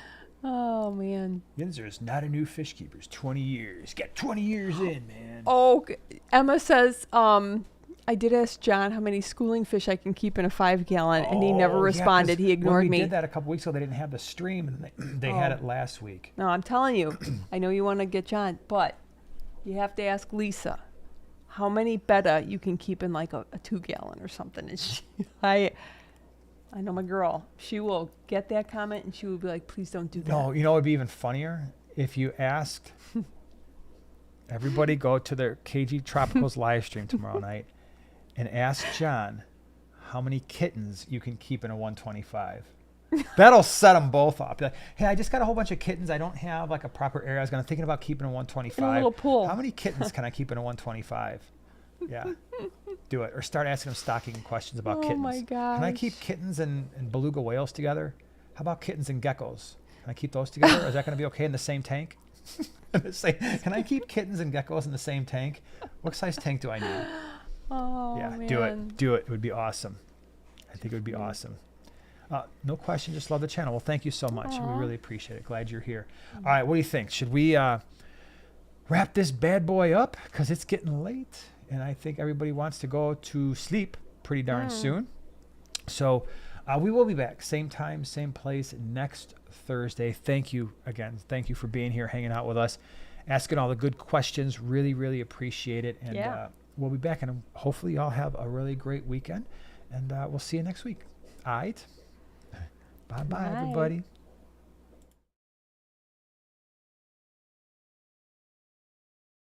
Speaker 2: Oh man.
Speaker 3: Yinzer is not a new fish keeper. It's 20 years. Got 20 years in, man.
Speaker 2: Oh, Emma says, I did ask John how many schooling fish I can keep in a 5-gallon, and he never
Speaker 3: Oh, yeah, 'cause
Speaker 2: responded. He ignored
Speaker 3: when we
Speaker 2: me.
Speaker 3: did that a couple weeks ago. They didn't have the stream, and they had it last week.
Speaker 2: No, I'm telling you, I know you want to get John, but you have to ask Lisa how many betta you can keep in like a 2-gallon or something. And she, I know my girl. She will get that comment and she will be like, please don't do that.
Speaker 3: No, you know what would be even funnier? If you asked everybody go to their KG Tropicals live stream tomorrow night and ask John how many kittens you can keep in a 125. That'll set them both up. Be like, hey, I just got a whole bunch of kittens. I don't have like a proper area. I was thinking about keeping a 125.
Speaker 2: In a little pool.
Speaker 3: How many kittens can I keep in a 125? Yeah. Do it. Or start asking them stocking questions about kittens.
Speaker 2: Oh my gosh.
Speaker 3: Can I keep kittens and beluga whales together? How about kittens and geckos? Can I keep those together? Is that going to be okay in the same tank? Can I keep kittens and geckos in the same tank? What size tank do I need?
Speaker 2: Oh,
Speaker 3: Yeah,
Speaker 2: man.
Speaker 3: do it. Do it. It would be awesome. I think it would be awesome. No question. Just love the channel. Well, thank you so much.
Speaker 2: Aw.
Speaker 3: We really appreciate it. Glad you're here. All right. What do you think? Should we wrap this bad boy up? Because it's getting late. And I think everybody wants to go to sleep pretty darn soon. So we will be back. Same time, same place next Thursday. Thank you again. Thank you for being here, hanging out with us, asking all the good questions. Really, really appreciate it. And we'll be back. And hopefully y'all have a really great weekend. And we'll see you next week. All right. Bye-bye,
Speaker 2: Bye.
Speaker 3: everybody.